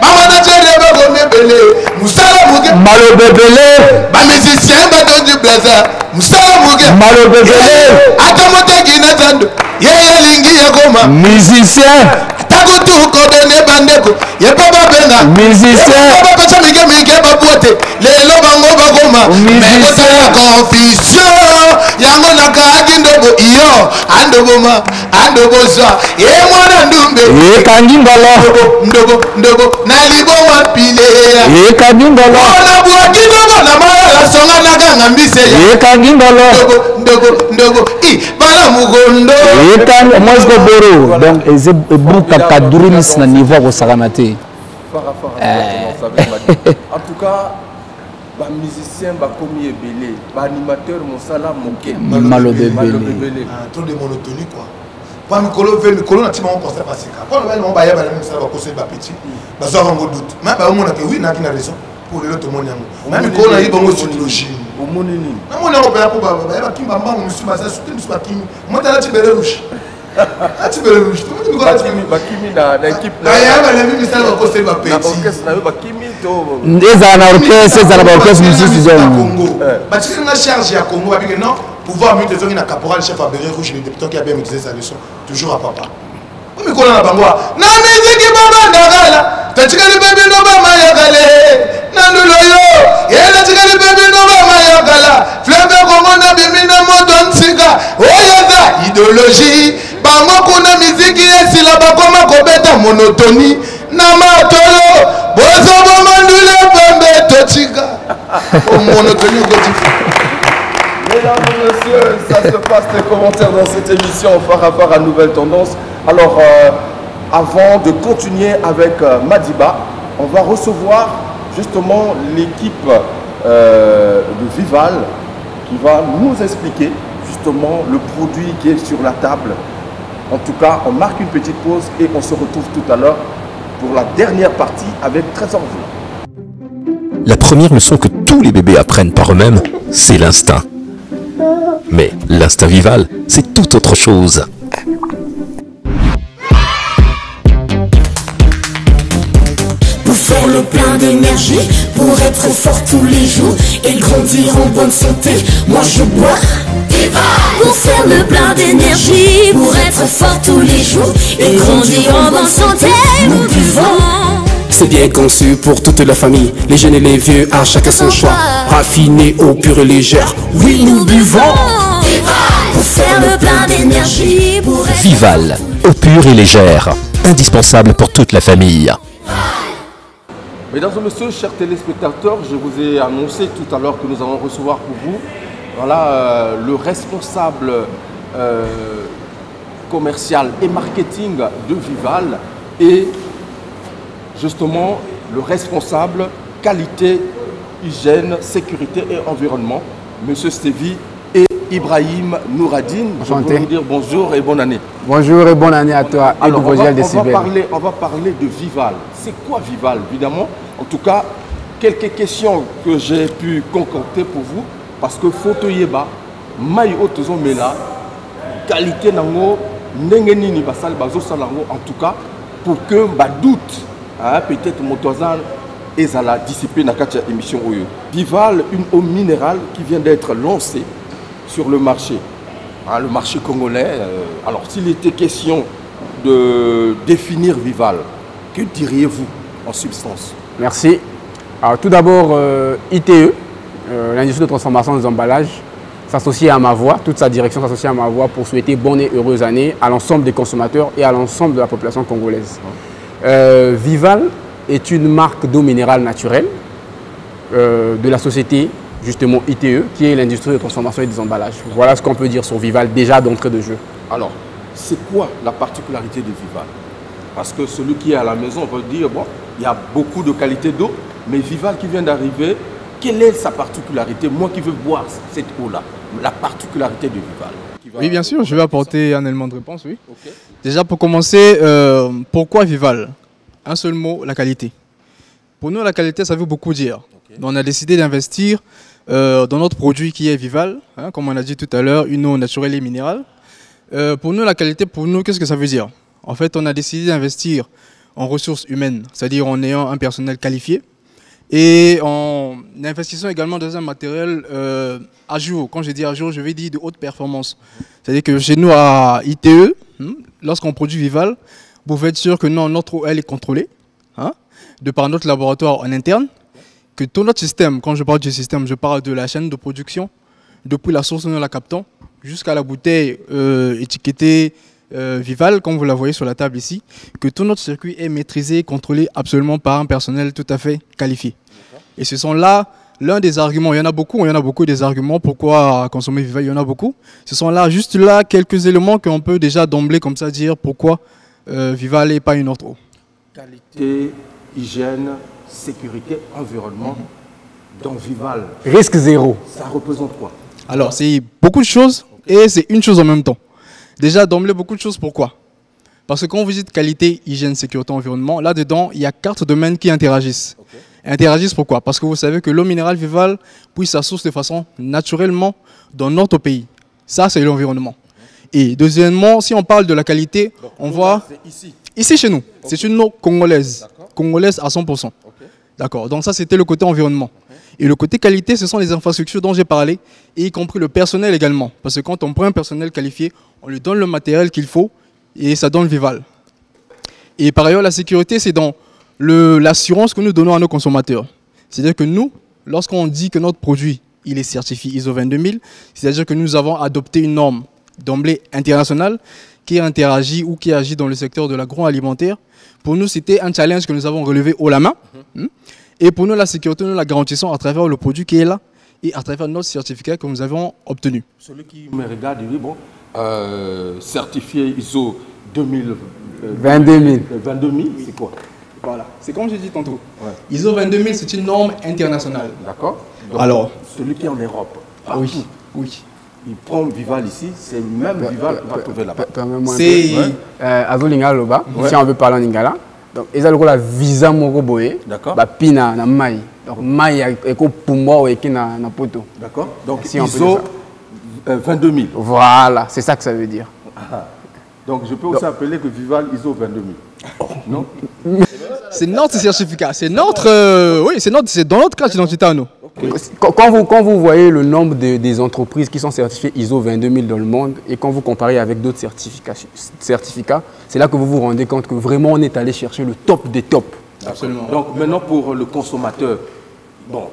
mama na jere ba go mebele. Musala muge. Malo bebele. Ba musicien ba do du blaza. Musala muge. Malo bebele. Ata moteki na tando. Yeye lingi ya goma. Musicien. Takutu kodene bandeko. Ye baba benga. Musicien. Baba pecha mige ba boite. Lelo bango ba goma. Musicien. Confusion. Yango nakaki ndobo iyo. Andoboza. Ye mwana ndumbe. Ye kangi ngolo. Ndobo. Na libo wapile. Ye kangi ngolo. Ona buaki ndobo na mara la songa nakanga mbise ya. Ye kangi ngolo. Ndobo. Bala mugondo. Ye kangi Mosco Boro. Donc eze buka kadurimis na niveau ko sakamate. En tout cas, les musiciens sont commis ebélé, les animateurs mosala moké. Malo bebele. Trop de monotonie quoi. Pour Mikolo na tima on concert passer. Quand on va on ba ya ba na sala ba concert ba petit. Ba zo avant doute. Mais ba on a que oui na qui na raison. Pour le tout monde yango. Même Mikolo na yibango psychologie. Au monini. Na mona on ba pour ba ba kimba mbango musu ba sa soutenir musu ba kimi. Moi ta la tibere rouge. Tu peux le rouge. Tu peux Bakimi na équipe. Na ya ba la mi sala ba concert ba petit. Na orchestre na bakimi to. Ndeza na orchestre, eza na orchestre mususu zo. Ba tsina charge ya Congo ba bige non. Pouvoir mieux te na caporal chef à Béret Rouge, le député qui a bien maîtrisé sa leçon, toujours à papa. Mais qu'on a bangoa, na musique baba ndagala, tatika le bébé no ba mayagale, na nuloyo, yela tika le bébé no ba mayagala, fleuve Congo na bimina modon tsika, oyaza idéologie, bango kuna musique esila bakoma kobeta monotonie, na matolo, bozo bomandule bombe totika. Oh monotonie gotika. Mesdames et messieurs, ça se passe les commentaires dans cette émission par rapport à Nouvelle Tendance. Alors, avant de continuer avec Madiba, on va recevoir justement l'équipe de Vival qui va nous expliquer justement le produit qui est sur la table. En tout cas, on marque une petite pause et on se retrouve tout à l'heure pour la dernière partie avec Trésor Vue. La première leçon que tous les bébés apprennent par eux-mêmes, c'est l'instinct. Mais l'instinct Vival, c'est tout autre chose. Pour faire le plein d'énergie, pour être fort tous les jours et grandir en bonne santé, moi je bois Vival. Pour faire le plein d'énergie, pour être fort tous les jours et grandir en bonne santé, nous buvons. C'est bien conçu pour toute la famille, les jeunes et les vieux, à chacun son choix. Raffiné, eau pure et légère, oui nous buvons Vival. Pour faire le plein d'énergie, pour être Vival, eau pure et légère, indispensable pour toute la famille. Mesdames et messieurs, chers téléspectateurs, je vous ai annoncé tout à l'heure que nous allons recevoir pour vous le responsable commercial et marketing de Vival et justement le responsable qualité, hygiène, sécurité et environnement, Monsieur Stevie et Ibrahim Nouradine. Je veux vous dire bonjour et bonne année. Bonjour et bonne année à toi. Alors, on va parler de Vival. C'est quoi Vival, évidemment? En tout cas, quelques questions que j'ai pu concocter pour vous, parce que photo yeba, maï otozo mela, qualité nango, nengenini basal bazo salango, en tout cas, pour que ba doute, peut-être motoazan et ça la discipline à quatre émissions oyo. Vival, une eau minérale qui vient d'être lancée sur le marché congolais. Alors, s'il était question de définir Vival, que diriez-vous en substance? Merci. Alors, tout d'abord, ITE, l'industrie de transformation des emballages, s'associe à ma voix, toute sa direction s'associe à ma voix pour souhaiter bonne et heureuse année à l'ensemble des consommateurs et à l'ensemble de la population congolaise. Vival est une marque d'eau minérale naturelle de la société justement ITE, qui est l'industrie de transformation et des emballages. Voilà ce qu'on peut dire sur Vival déjà d'entrée de jeu. Alors, c'est quoi la particularité de Vival? Parce que celui qui est à la maison peut dire, bon, il y a beaucoup de qualité d'eau, mais Vival qui vient d'arriver, quelle est sa particularité? Moi qui veux boire cette eau-là, la particularité de Vival. Oui, bien sûr, je vais apporter un élément de réponse, oui. Okay. Déjà, pour commencer, pourquoi Vival? un seul mot, la qualité. Pour nous, la qualité, ça veut beaucoup dire. Okay. Donc, on a décidé d'investir dans notre produit qui est Vival, hein, comme on a dit tout à l'heure, une eau naturelle et minérale. Pour nous, la qualité, pour nous, qu'est-ce que ça veut dire? En fait, on a décidé d'investir en ressources humaines, c'est-à-dire en ayant un personnel qualifié et en investissant également dans un matériel à jour. Quand je dis à jour, je vais dire de haute performance. C'est-à-dire que chez nous, à ITE, lorsqu'on produit Vival, vous pouvez être sûr que notre eau, elle est contrôlée, hein, de par notre laboratoire en interne, que tout notre système, quand je parle du système, je parle de la chaîne de production, depuis la source où nous la captons, jusqu'à la bouteille étiquetée Vival, comme vous la voyez sur la table ici, que tout notre circuit est maîtrisé, contrôlé absolument par un personnel tout à fait qualifié. Et ce sont là l'un des arguments, il y en a beaucoup des arguments pourquoi consommer Vival, il y en a beaucoup. Ce sont là, juste là, quelques éléments qu'on peut déjà d'emblée comme ça dire pourquoi Vival et pas une autre eau. Qualité, hygiène, sécurité, environnement, dans Vival. Risque zéro. Ça représente quoi? Alors, c'est beaucoup de choses et c'est une chose en même temps. Déjà, d'emblée, beaucoup de choses, pourquoi? Parce que quand vous dites qualité, hygiène, sécurité, environnement, là-dedans, il y a 4 domaines qui interagissent. Okay. Interagissent pourquoi? Parce que vous savez que l'eau minérale Vival puise sa source de façon naturellement dans notre pays. Ça, c'est l'environnement. Et deuxièmement, si on parle de la qualité, donc, on voit... Ici chez nous. Okay. C'est une eau congolaise. Congolaise à 100%. Okay. D'accord. Donc ça, c'était le côté environnement. Et le côté qualité, ce sont les infrastructures dont j'ai parlé, et y compris le personnel également. Parce que quand on prend un personnel qualifié, on lui donne le matériel qu'il faut, et ça donne le Vival. Et par ailleurs, la sécurité, c'est dans l'assurance que nous donnons à nos consommateurs. C'est-à-dire que nous, lorsqu'on dit que notre produit il est certifié ISO 22000, c'est-à-dire que nous avons adopté une norme d'emblée internationale qui interagit ou qui agit dans le secteur de l'agroalimentaire. Pour nous, c'était un challenge que nous avons relevé haut la main. Et pour nous, la sécurité, nous la garantissons à travers le produit qui est là et à travers notre certificat que nous avons obtenu. Celui qui me regarde, il dit, bon, certifié ISO 22 000, c'est quoi? Voilà, c'est comme j'ai dit tantôt. Ouais. ISO 22 000, c'est une norme internationale. D'accord. Alors, celui qui est en Europe. Oui, oui. Il prend Vival ici, c'est le même Vival qu'on va trouver là-bas. C'est Azolinga Loba, si on veut parler en Lingala. Donc, ils ont la visa moko boye. D'accord. Ba pina na mai. Donc, mai eko pumbo eki na poto. D'accord. Donc, si ISO 22 000. Voilà, c'est ça que ça veut dire. Donc, je peux aussi appeler que Vival ISO 22 000. Non? C'est notre certificat. C'est notre. Oui, c'est dans notre carte d'identité à nous. Okay. Quand vous voyez le nombre des entreprises qui sont certifiées ISO 22 000 dans le monde et quand vous comparez avec d'autres certificats, c'est là que vous vous rendez compte que vraiment on est allé chercher le top des tops. Absolument. Donc maintenant pour le consommateur, bon,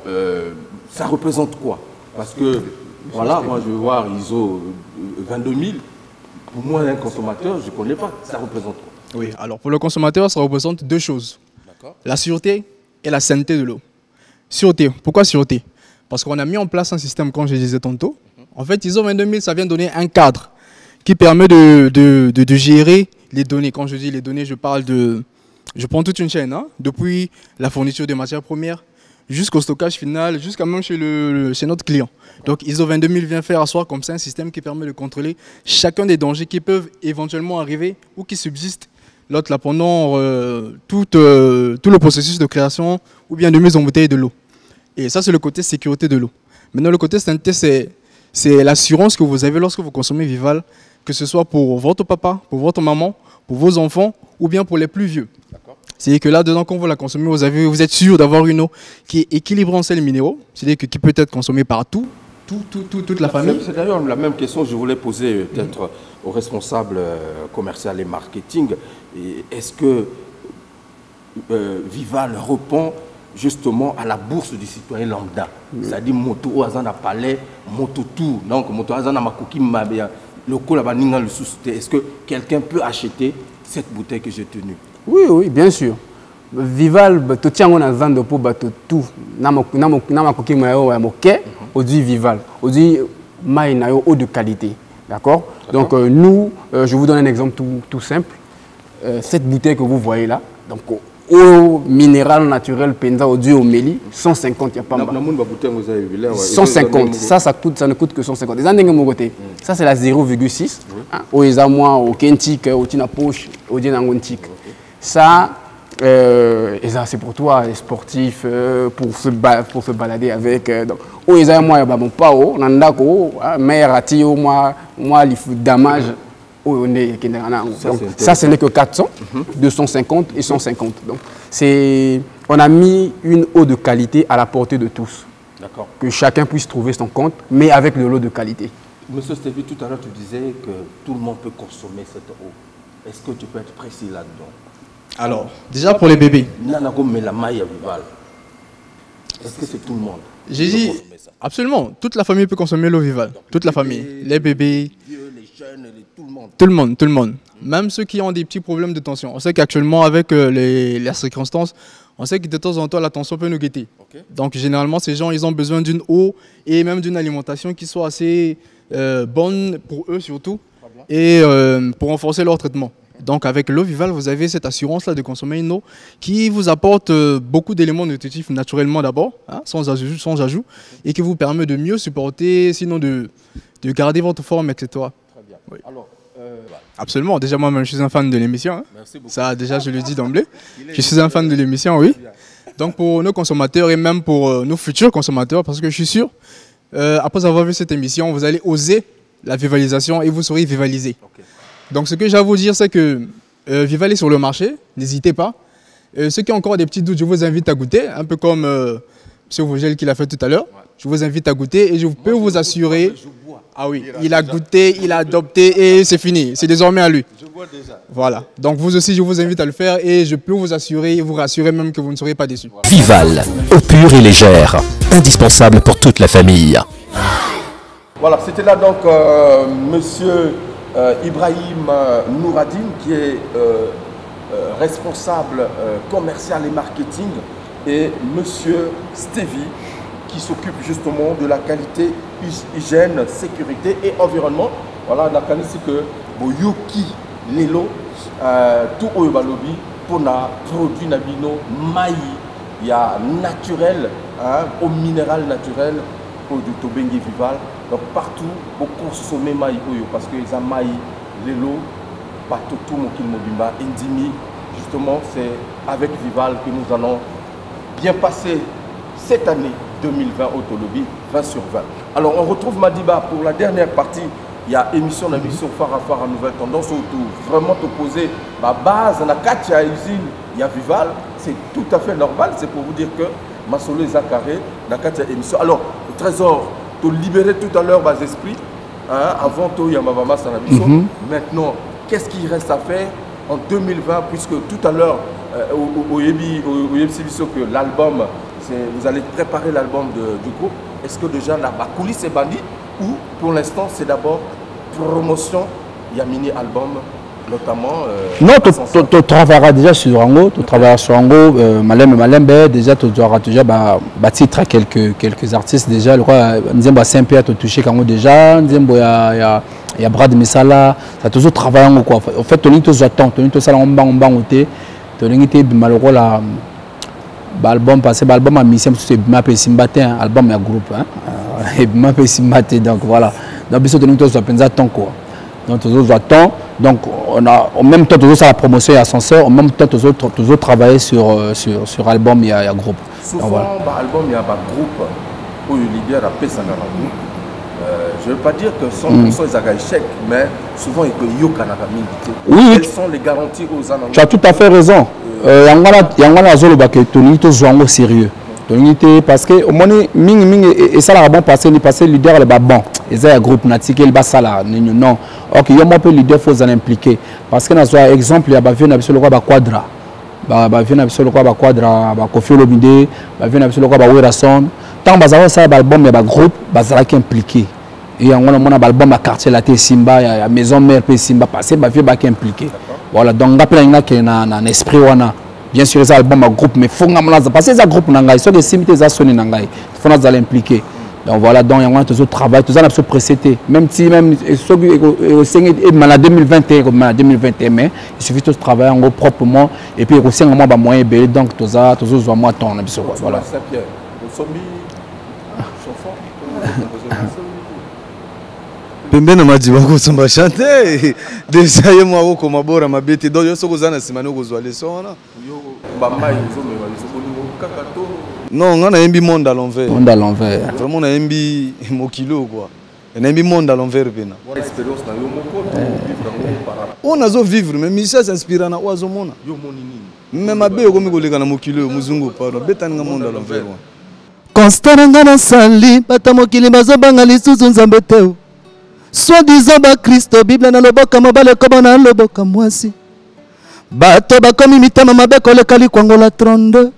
ça représente quoi? Parce que voilà, moi je veux voir ISO 22 000. Pour moi, un consommateur, je ne connais pas. Ça représente quoi? Oui, alors pour le consommateur, ça représente deux choses. La sûreté et la sainteté de l'eau. Sûreté. Pourquoi sûreté? Parce qu'on a mis en place un système, comme je disais tantôt. En fait, ISO 22 000, ça vient donner un cadre qui permet de gérer les données. Quand je dis les données, je parle de... Je prends toute une chaîne, hein, depuis la fourniture des matières premières jusqu'au stockage final, jusqu'à même chez notre client. Donc ISO 22 000 vient faire asseoir comme ça un système qui permet de contrôler chacun des dangers qui peuvent éventuellement arriver ou qui subsistent là pendant tout le processus de création ou bien de mise en bouteille de l'eau. Et ça, c'est le côté sécurité de l'eau. Maintenant, le côté sainteté, c'est l'assurance que vous avez lorsque vous consommez Vival, que ce soit pour votre papa, pour votre maman, pour vos enfants ou bien pour les plus vieux. C'est-à-dire que là-dedans, quand vous la consommez, vous êtes sûr d'avoir une eau qui est équilibrée en sels minéraux, c'est-à-dire qui peut être consommée par toute la famille. C'est d'ailleurs la même question que je voulais poser peut-être au responsable commercial et marketing. Est-ce que Vival répond justement à la bourse du citoyen lambda? C'est-à-dire moto azana palais, moto tout, donc moto azana makuki mabia, le kolabaninga le sous-té. Est-ce que quelqu'un peut acheter cette bouteille que j'ai tenue? Oui, oui, bien sûr. Vival, tu tiens on a vendre pour tout. Namakuki mayo moke, on dit Vival, on dit maï nayo eau de qualité, d'accord? Donc nous, je vous donne un exemple tout simple. Cette bouteille que vous voyez là, donc eau minérale naturelle penza au dieu au Méli, 150 y a pas mal. 150, ça ne coûte que 150. Ça c'est la 0,6. Au Esamoa, au Kentik, au Tina Poche, au Dinangontik. Ça, Et ça, c'est pour toi, les sportifs, pour se balader avec. Donc, oh, ils ont moi, bon, pas oh, nandako, meilleur ati, moi, il faut damage. Oh, on est, ça, ce n'est que 400, 250 et 150. Donc, on a mis une eau de qualité à la portée de tous. D'accord. Que chacun puisse trouver son compte, mais avec de l'eau de qualité. Monsieur Stevie, tout à l'heure, tu disais que tout le monde peut consommer cette eau. Est-ce que tu peux être précis là-dedans? Alors, déjà pour les bébés. Est-ce que c'est tout le monde? J'ai dit, absolument, toute la famille peut consommer l'eau Vival. Toute la famille, les bébés, les jeunes, tout le monde. Tout le monde. Même ceux qui ont des petits problèmes de tension. On sait qu'actuellement, avec les circonstances, on sait que de temps en temps, la tension peut nous guetter. Okay. Donc, généralement, ces gens, ils ont besoin d'une eau et même d'une alimentation qui soit assez bonne pour eux surtout et pour renforcer leur traitement. Donc, avec l'eau Vival, vous avez cette assurance-là de consommer une eau qui vous apporte beaucoup d'éléments nutritifs naturellement d'abord, hein, sans ajout, et qui vous permet de mieux supporter, sinon de garder votre forme, etc. Très bien. Oui. Alors, absolument. Déjà, moi-même, je suis un fan de l'émission. Hein. Merci beaucoup. Ça, déjà, je le dis d'emblée. Je suis un fan de l'émission, oui. Donc, pour nos consommateurs et même pour nos futurs consommateurs, parce que je suis sûr, après avoir vu cette émission, vous allez oser la vivalisation et vous serez vivalisé. Okay. Donc, ce que j'ai à vous dire, c'est que Vival est sur le marché. N'hésitez pas. Ceux qui ont encore des petits doutes, je vous invite à goûter, un peu comme M. Vogel qui l'a fait tout à l'heure. Ouais. Je vous invite à goûter et je peux vous assurer... Ah oui, il a goûté, il a adopté et c'est fini. C'est désormais à lui. Je vois déjà. Voilà. Donc vous aussi, je vous invite à le faire et je peux vous assurer et vous rassurer même que vous ne serez pas déçus. Vival, eau pure et légère, indispensable pour toute la famille. Voilà, c'était là donc monsieur Ibrahim Nouradine qui est responsable commercial et marketing et monsieur Stevie qui s'occupe justement de la qualité, hygiène, sécurité et environnement. Voilà, on a ici que Boyoki Lelo, tout au lobby pour na produit nabino maï, il y a naturel, au minéral naturel pour du Tobengi Vival. Donc partout, pour consommer maï parce que les maï, Lelo, partout tout mon kilmobimba, Indimi, justement c'est avec Vival que nous allons bien passer cette année 2020 au Tolobi, 20 sur 20. Alors on retrouve Madiba pour la dernière partie. Il y a émission d'émission phare à nouvelle tendance autour. Vraiment opposé ma base, la Katia usine, il y a Vival. C'est tout à fait normal. C'est pour vous dire que Masolo Zakaré, la Katia émission. Alors, le trésor, tu libéré tout à l'heure bas esprit. Hein, avant tout, il y a Mavama Sanabiso. Maintenant, qu'est-ce qu'il reste à faire en 2020, puisque tout à l'heure, au Yebsibiso, que l'album, vous allez préparer l'album du groupe. Est-ce que déjà la coulisse est bandit ou pour l'instant c'est d'abord promotion, il y a mini-album notamment non, tu travailleras déjà sur Ango, tu travailleras sur Ango, Malembe, déjà tu auras déjà titre quelques artistes déjà, le roi Nzembo Saint-Pierre tu touché Kango déjà, Nzembo il y a Brad Messala, ça a toujours travaillé Ango quoi. En fait, tu as attends, tu as ça en bang, tu as malheureux la album passé, album à mission, c'est Bimapé Simbaté, album à groupe, et Bimapé Simbaté, donc voilà. Donc, bisous de nous tous, on attend quoi. Donc, tous attend. Donc, on a en même temps toujours la promotion et ascenseur, en même temps toujours travailler sur album et groupe. Souvent, voilà. Album il y a un groupe où le leader a payé ça dans le groupe. Je ne veux pas dire que 100% ils ont échec, mais souvent il y a un oui. Quelles sont les garanties aux alentours? Tu as tout à fait raison. Il y a un zolo qui est sérieux. Parce que au moins, et ça bon passé leader le bon. Ils ont un groupe natique il bas là non. OK, il y a un peu leader faut en impliquer parce que dans exemple il y a vu na biso le quoi quadra. Vu na biso le quoi quadra, Kofi Olomide, vu na biso le quoi Werason. Tant bazaro ça album il y a groupe bazara qui impliqué. Et on a mon album à quartier la Simba, il y a maison mère pe Simba passé vieux qui impliqué. Voilà, donc on a qu'il y a un esprit wana. Bien sûr, les albums à groupe, mais il faut parce que les groupes n'angai, sont des simités à sonner n'angai. Il faut nous impliquer. Donc voilà, donc il y a toujours travail, tout ça n'a pas précédé. Même si même en 2021, mais il suffit de travailler en gros proprement et puis aussi un moment moyen belé donc tout ça toujours moi temps voilà. pembeni madiba kozomba chante déjà ye mwa kokoma bora mabete donc yo soki oza na nsima ne kozwa leson wana non nga nayembi monde à l'envers vraiment nayembi mokilo quoi nayembi monde à l'envers pena oyo nazovivre mais misha s'inspira na oyo azomona me mabe okomi koleka na mokilo oyo mozungu pardon betaninga monde à l'envers wana constat na nga nasali bata mokili bazobanga lisusu nzambe te soi-disant bakristo bible na loboka mobali ekoba na loboka mwasi bato bakomi mitema mabe koleka likwangola 32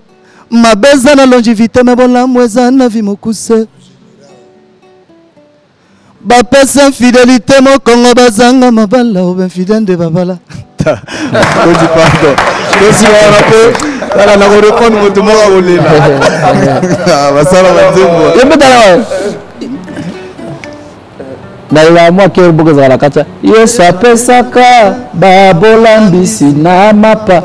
mabe eza na longivité me bolamu eza na vi mokuse bapesa infidélité mokongo bazanga mabala obe infidèle nde babala oji pardon tosi wana mpe tala na korépondre moto moko akolela basala banzembo yembetala nalela mwa kere boka ezala na kati yesu apesaka babolambisi na mapa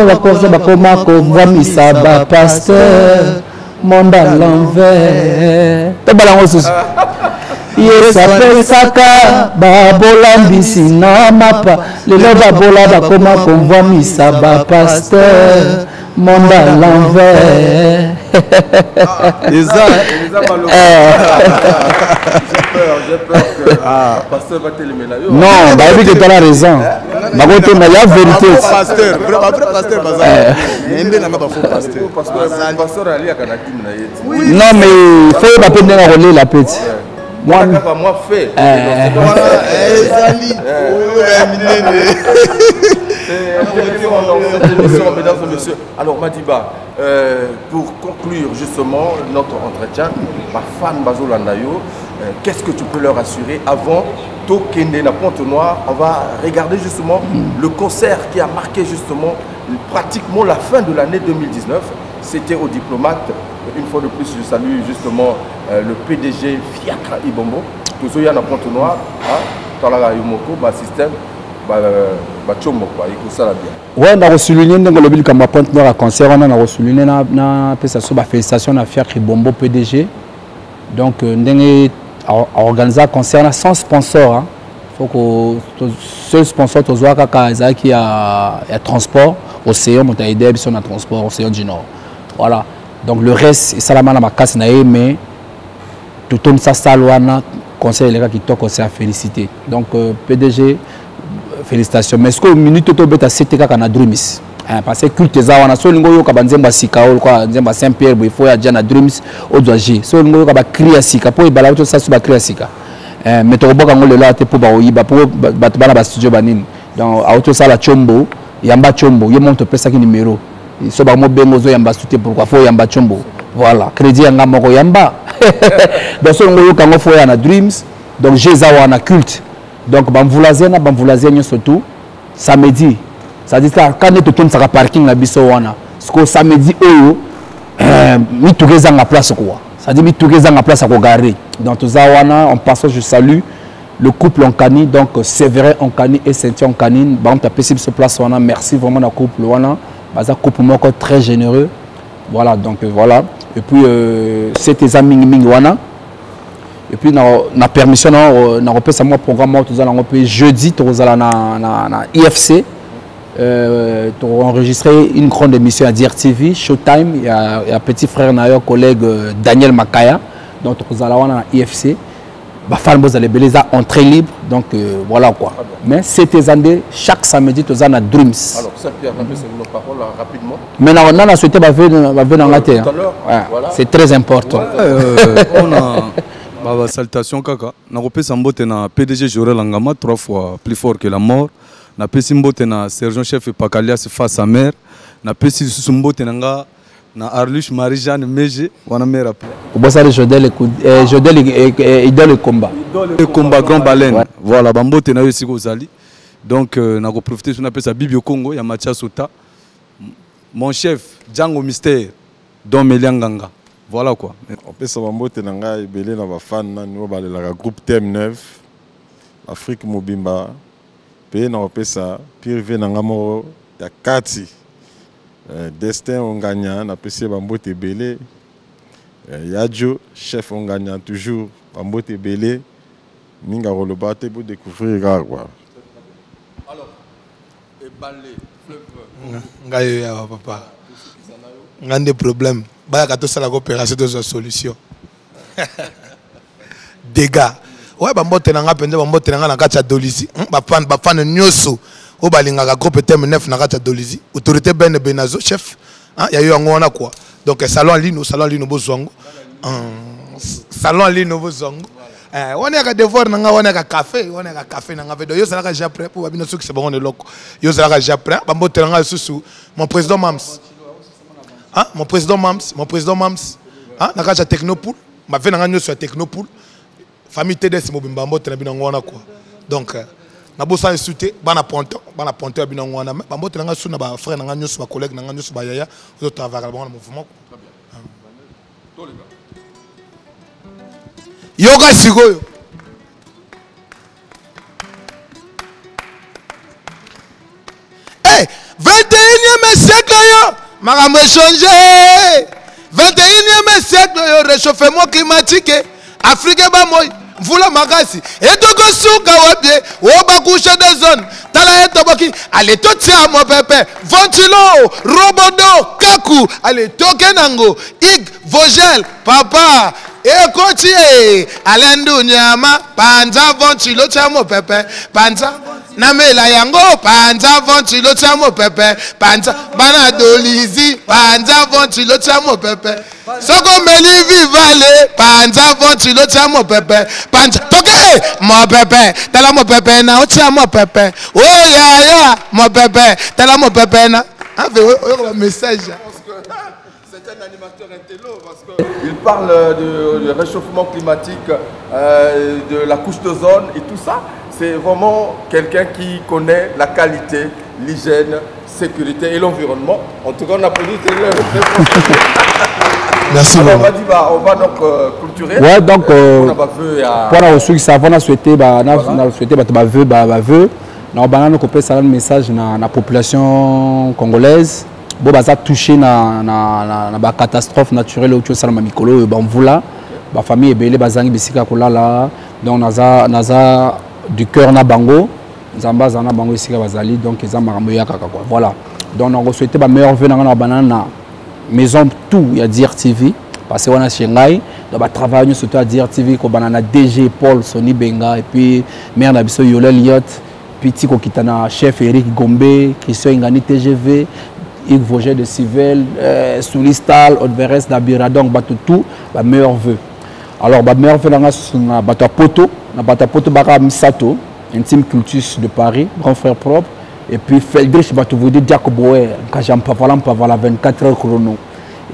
bakosa bakoma kovwamisa bapaster monde à l'envers tobalango lisusu yesu apesaka babolambisi na mapa lelo babola bakoma kovwamisa bapaster monde à l'envers j'ai peur que le pasteur va téléméner là. Non, bah oui, tu as raison. Bah oui, il y a vérité. Pasteur, après pasteur, pasteur Ali a non, mais il faut pas prendre la relais la petite. Moi fait. Mesdames et messieurs, alors Madiba, pour conclure justement notre entretien, ma fan Bazolandayo, qu'est-ce que tu peux leur assurer avant Tokende na Pointe-Noire? On va regarder justement le concert qui a marqué justement pratiquement la fin de l'année 2019. C'était au Diplomate. Une fois de plus, je salue justement le PDG Fiacre Ibombo. Tout ça, il y a na Pointe-Noire. Talaga Yumoko, système. Ouais, on a reçu l'union de l'Obéli comme ma Pointe-Noire à concert. On a reçu l'union na félicitations à Fiacre Ibombo PDG. Donc, on a organisé un concert sans sponsor. Il faut que le seul sponsor qui a transport, Océan, on a aidé à transport, Océan du Nord. Voilà. Donc le reste, c'est la ma casse, mais tout le monde ça, conseil les gars qui toquent, c'est à féliciter. Donc PDG, félicitations. Mais ce que minute tout bête à c'était quand on a Dreams. Parce que culte ça on a sur l'ingo yoka banzemba sikao quoi nzemba Saint-Pierre il faut ya jana Dreams au doaji. Sur l'ingo yoka ba kriya sika pour ibala tout ça sur ba kriya sika. Mais to boka ngole là te pour ba oyiba pour batbana ba studio banine. Donc auto ça la chombo, yamba chombo, yo monte pesa ki numéro. So ba mo bengo zo yamba souté pourquoi faut yamba chombo. Voilà, crédit yanga moko yamba. Donc sur l'ingo yoka ngo faut ya na Dreams. Donc j'ai ça wana culte. Donc bamvulazena surtout samedi. Ça dit ça quand tu tournes ça parking la biso wana. Ce que samedi oyo mi toureza na place quoi. Ça dit mi toureza na place à garer. Donc tout ça wana on passe je salue le couple Onkani donc Séverin Onkani et Cynthia Onkani ba on t'a possible ce place wana. Merci vraiment na couple wana. Baza couple moko très généreux. Voilà donc voilà et puis c'était amis mingi wana. Et puis na permission na repère moi programme tout ça jeudi tu na IFC tu enregistré une grande émission à DRTV Showtime il y a petit frère na collègue Daniel Makaya donc tu na IFC ba fan boz les beleza entrée libre donc voilà quoi mais c'était andé chaque samedi tu na Dreams alors ça Pierre c'est une parole rapidement mais on a souhaité ba venir en terre c'est très important on a Baba, salutation kaka. Na kopesa mbote na PDG Jorel Angama 3 fois plus fort que la mort. Na pesi mbote na sergent chef Pakalias face à mère. Na pesi mbote nga na Arluche Marie-Jeanne Meje wana mère après. Obosale Jodel idole combat. Le combat grand baleine. Ouais. Voilà bambote na yo siko zali. Donc na ko profiter sur na pesa Bibio Congo ya Mathias Sota. Mon chef Django Mystère Don Melianganga. Voilà quoi. On peut savoir que nanga ibele na ba fan na niveau balela groupe TM9 Afrique Mobimba pe na opesa privé nanga mo ya kati Destin Onganya na pesi bambote belé Yadjo chef Onganya toujours bambote belé minga roloba te pour découvrir quoi. Alors, et balé, fleuve. Ngayo ya papa. Ngande problème. Baya kato sala coopération de solution. Dégâts. Ouais, bambote nanga pende bambote nanga na kati ya Dolizi. Bafane nyoso. O balinga groupe TM9 na kati ya Dolizi. Autorité Ben Benazo chef. Hein, ya yo ngona quoi. Donc salon lino bozongo. Salon lino bozongo. On est à devoir nanga on est à café, on est à café nanga vedo yo sala déjà prêt pour babino ceux qui se bon loko. Yo sala déjà prêt. Bambote nanga susu. Mon président Mams. Hein, mon président Mams. Hein, na kati ya Technopool. Ma vie nanga nyoso ya Technopool. Famille TDS mobimba mbote na binango wana quoi. Donc na bosa insulté bana ponto ya binango wana ba mbote nanga suna ba frère nanga nyoso ba collègue nanga nyoso ba yaya zo travailler ba mouvement. Yoga sikoyo. Eh, 21e siècle yo, makambo changer. 21e siècle yo, réchauffement climatique. Afrique ba moy. Vula magasi etoko suka wabie oba coucher des zones tala etoboki ale totia mo pepe ventilo robodo kaku ale tokenango ig vogel papa ekotie alendu nyama panza ventilo tia mo pepe panza namela yango panza ventilo tia mo pepe panza bana Dolizi panza ventilo tia mo pepe soko meli vivale panza ventilo tia mo pepe panza toke mo pepe tala mo pepe na o tia mo pepe oh ya mo pepe tala mo pepe na ave o message. C'est un animateur intello parce qu'il parle du réchauffement climatique, de la couche d'ozone et tout ça. C'est vraiment quelqu'un qui connaît la qualité, l'hygiène, sécurité et l'environnement. En tout cas, on applaudit. Merci beaucoup. On va donc clôturer. Ouais, donc, pour ceux qui savent, on a souhaité, on a un message à la population congolaise. Bon, ça a touché la catastrophe naturelle au Salama Mikolo et Bamvoula. La famille est belle, Bazangi Bissika Kolala. Donc, on a du cœur na bango. Zamba Zana Bango Bissika Bazali. Donc, ils ont Maramoya Kaka. Voilà. Donc, on a souhaité la meilleure venue dans la banane. Maison tout, il y a DRTV. Parce qu'on a Shanghai. Donc, on travaille surtout à DRTV. On a DG Paul, Sony Benga. Et puis, mère Nabiso Yola Liot. Puis, Tiko Kitana, chef Eric Gombe. Christian Ingani TGV. Yves Vogel de Civil, Soulistal, Odveres, Dabira, donc tout, bah meilleur vœu. Alors, bah meilleur vœu, na Batapoto, Baka Misato, intime cultus de Paris, grand frère propre, et puis Feldrich, vous dites Jacob Boer, Kajampavala, 24 heures chrono.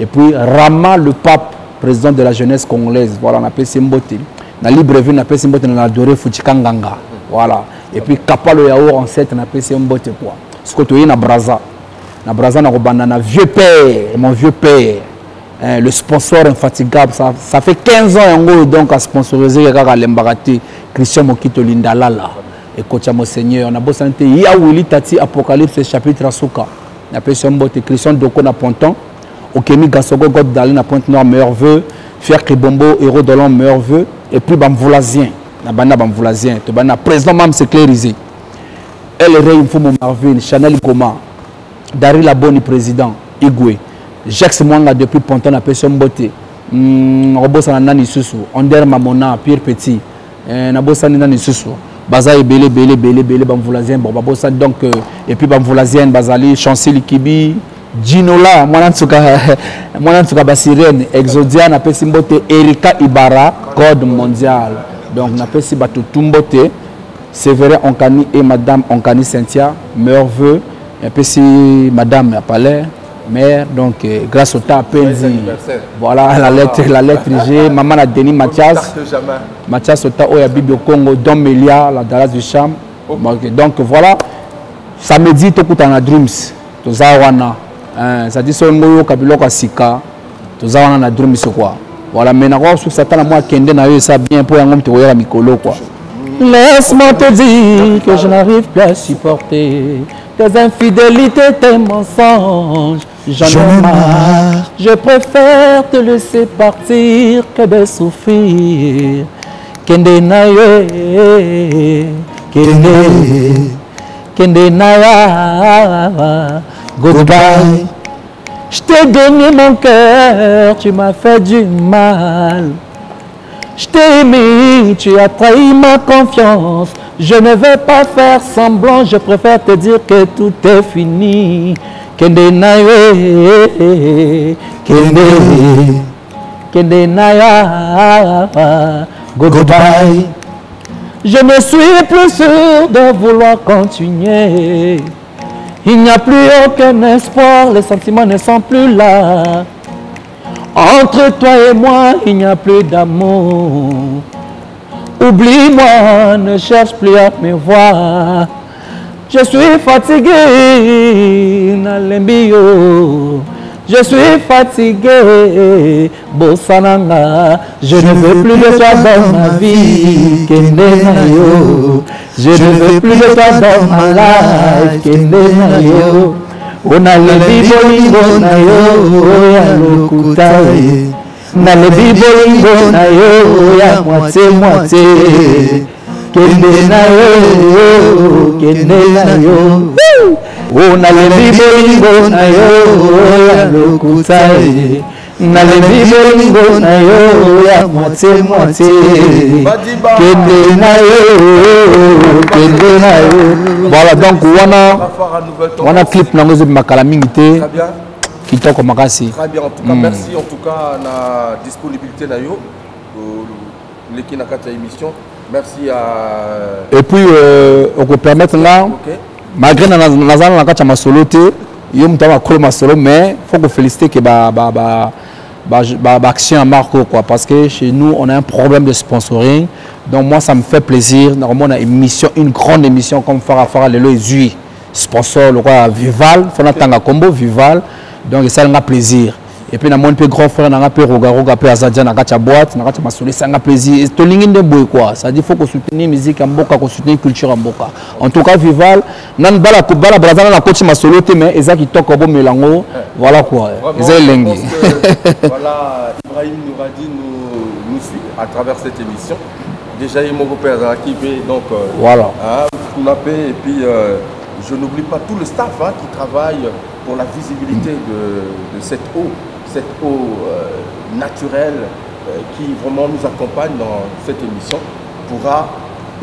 Et puis Rama, le pape, président de la jeunesse congolaise, voilà, on appelle Simbote. Na Libreville, on appelle Simbote, on a adoré Fouchikanganga, voilà. Et puis Kapalo Yaour, en 7, on appelle Simbote, quoi. Ce que tu es na Braza. Na Braza, na vieux père, mon vieux père, le sponsor infatigable, ça fait 15 ans donc à sponsoriser l'embarati Christian Mokito Lindalala et coach Monseigneur. On a beau santé, Yahwili Tati Apocalypse chapitre Asuka. On appelle son botte Christian Doko na Ponton, Okemi Gassogo God Dali na Pointe Noire meilleur vœu, Fier Kibombo Héros Dolon meilleur vœu et puis Bamvoulazien, na banda Bamvoulazien, to bana président même sécularisé. Elle Rey Mfumo Marvin, Chanel Goma. Dari la bonne président Igwe Jacques Mwanga depuis Ponton na Pesson Bote Robosa Nani Susu Onder Mamona Pierre Petit Nabosa Nani Susu Baza Ebele Bamvoulazien Babosa donc et puis Bamvoulazien Bazali Chancel Kibi Ginola Mwanansuka Basirene Exodia na Pessi Mbote Erika Ibara Code mondial donc na Pessi Bato Tumbote Sévérin Onkani et Madame Onkani Cynthia meilleurs vœux. Et puis si Madame Palais, mère, donc grâce au temps Penzi, voilà la lettre G, Maman a Denis Mathias Ota Oya Bibi Congo, Dom Melia, la Dallas du Cham. Donc voilà, samedi tout coup en Dreams, tout ça wana, ça dit son mot Kabilo Kasika, tout ça wana na Dreams quoi. Voilà, mais n'avoir sur Satan moi Kende na eu ça bien pour un homme te voyer Mikolo quoi. Laisse-moi te dire que je n'arrive plus à supporter tes infidélités, tes mensonges. J'en ai marre. Je préfère te laisser partir que de souffrir. Kende na yo, kende na ya, goodbye. Je t'ai donné mon cœur, tu m'as fait du mal. Je t'ai aimé, tu as trahi ma confiance. Je ne vais pas faire semblant, je préfère te dire que tout est fini. Kende na yo, kende na ya, goodbye. Je ne suis plus sûr de vouloir continuer. Il n'y a plus aucun espoir, les sentiments ne sont plus là. Entre toi et moi, il n'y a plus d'amour. Oublie-moi, ne cherche plus à me voir. Je suis fatigué, Nalembio. Je suis fatigué, Bossananga. Je ne veux plus de toi dans ma vie, Kendenayo. Je ne veux plus de toi dans ma life, Kendenayo. On a le bibolingo na yo, ya lokutaye. Na le bibolingo na yo, ya moitié. Kendenayo, Kendenayo. On a le bibolingo na yo, ya lokutaye. Na le bibolingo na yo, ya moitié. Kendenayo. Voilà, donc on a clip na ngozo makala mingité. Très bien. Kitoko makasi. Très bien, en tout cas, merci en tout cas na disponibilité na yo. L'équipe na kata émission. Merci à. Et puis on peut permettre là. Malgré nazana na kata masolo te, yo mutama kolo masolo, mais faut que féliciter que action à Marco quoi, parce que chez nous on a un problème de sponsoring. Donc moi ça me fait plaisir. Normalement on a une grande émission comme Farafara Lelo et Zui. Sponsor le roi Vival, Fona Tanga Combo Vival. Donc ça a plaisir. Et puis, mon grand frère, on a peu Roga peu Azadia, on a boîte, on a masolé, ça a plaisir. C'est ligne de bois quoi. Ça dit qu'il faut qu'on soutenir la musique en Boka, qu'on soutenir la culture en Boka. En tout cas, Vival, on a une bala la coach masolo, mais ils ont qui toquent au bon mélango. Voilà quoi. Ils ont l'engue. Voilà, Ibrahim Nouradi nous suit à travers cette émission. Déjà, il m'a repéré qui fait donc. Voilà. Et puis, je n'oublie pas tout le staff qui travaille pour la visibilité de cette eau naturelle qui vraiment nous accompagne dans cette émission, pourra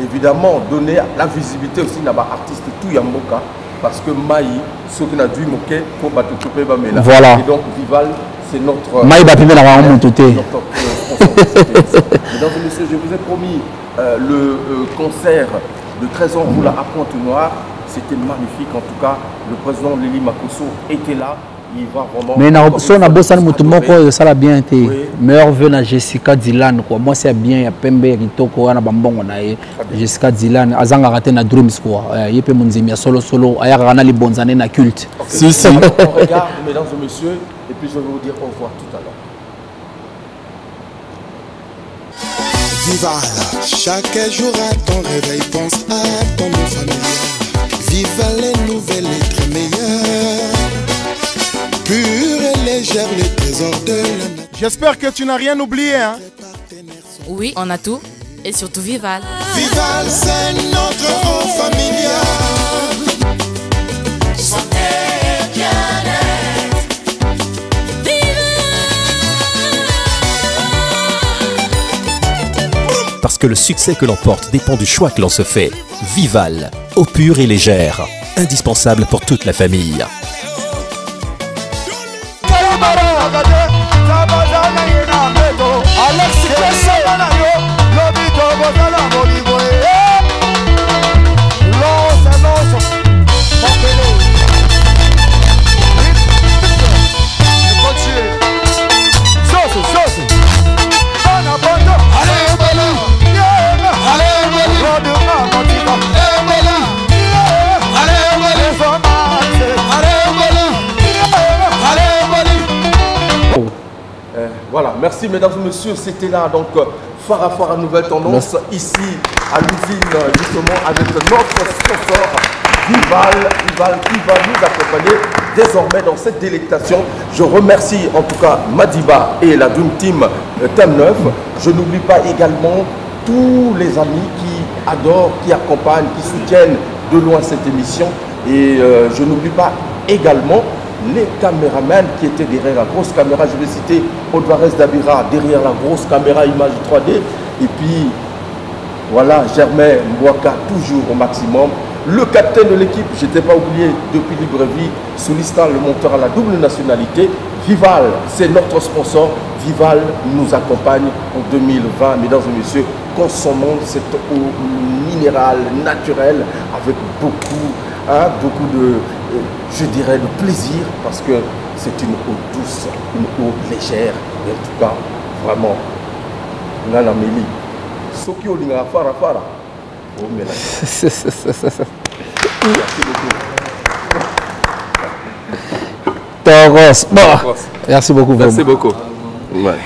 évidemment donner la visibilité aussi à l'artiste tout Yamboka, parce que Maï, ce qui n'a dû moquer pour battre tout le monde. Voilà. Et donc Vival, c'est notre. Maï va primer la monté. Mesdames et messieurs, je vous ai promis le concert de Trésor Roula à Pointe-Noire. C'était magnifique en tout cas. Le président Lili Makosso était là. Il va vraiment. Mais si on a bossé ça l'a bien été. Meilleur vœu à Jessica Dylan quoi. Moi c'est bien, il y a Pembe Ritoko, on a Bambongo na Jessica Dylan, Azanga raté na Dreams quoi. Il peut monzimia solo aya rana les bonnes années na culte. Si. On regarde mesdames et messieurs et puis je vais vous dire au revoir tout à l'heure. Vival, chaque jour à ton réveil, pense à ton nom familial. Vival les nouvelles lettres meilleures, pure et légère, les trésors de la nature. J'espère que tu n'as rien oublié, hein? Oui, on a tout. Et surtout Vival. Vival, c'est notre eau familiale. Santé et bien-être. Parce que le succès que l'on porte dépend du choix que l'on se fait. Vival, eau pure et légère, indispensable pour toute la famille. Voilà, merci mesdames et messieurs, c'était là donc Farafara Nouvelle Tendance, ici à l'usine justement avec notre sponsor Vival qui va nous accompagner désormais dans cette délectation. Je remercie en tout cas Madiba et la Dream Team Thème 9. Je n'oublie pas également tous les amis qui adorent, qui accompagnent, qui soutiennent de loin cette émission. Et je n'oublie pas également les caméramans qui étaient derrière la grosse caméra. Je vais citer Odvarez Dabira derrière la grosse caméra image 3D. Et puis, voilà, Germain Mbouaka toujours au maximum. Le capitaine de l'équipe, je n'étais pas oublié depuis Libreville, Soulistan, le monteur à la double nationalité. Vival, c'est notre sponsor. Vival nous accompagne en 2020. Mesdames et messieurs, consommons cette eau minérale, naturelle, avec beaucoup de, je dirais, de plaisir, parce que c'est une eau douce, une eau légère. Et en tout cas, vraiment, Nana Meli, Soki Olinga Fara Fara. Oh, merci Toros. Bon, merci beaucoup. Merci beaucoup. Ouais.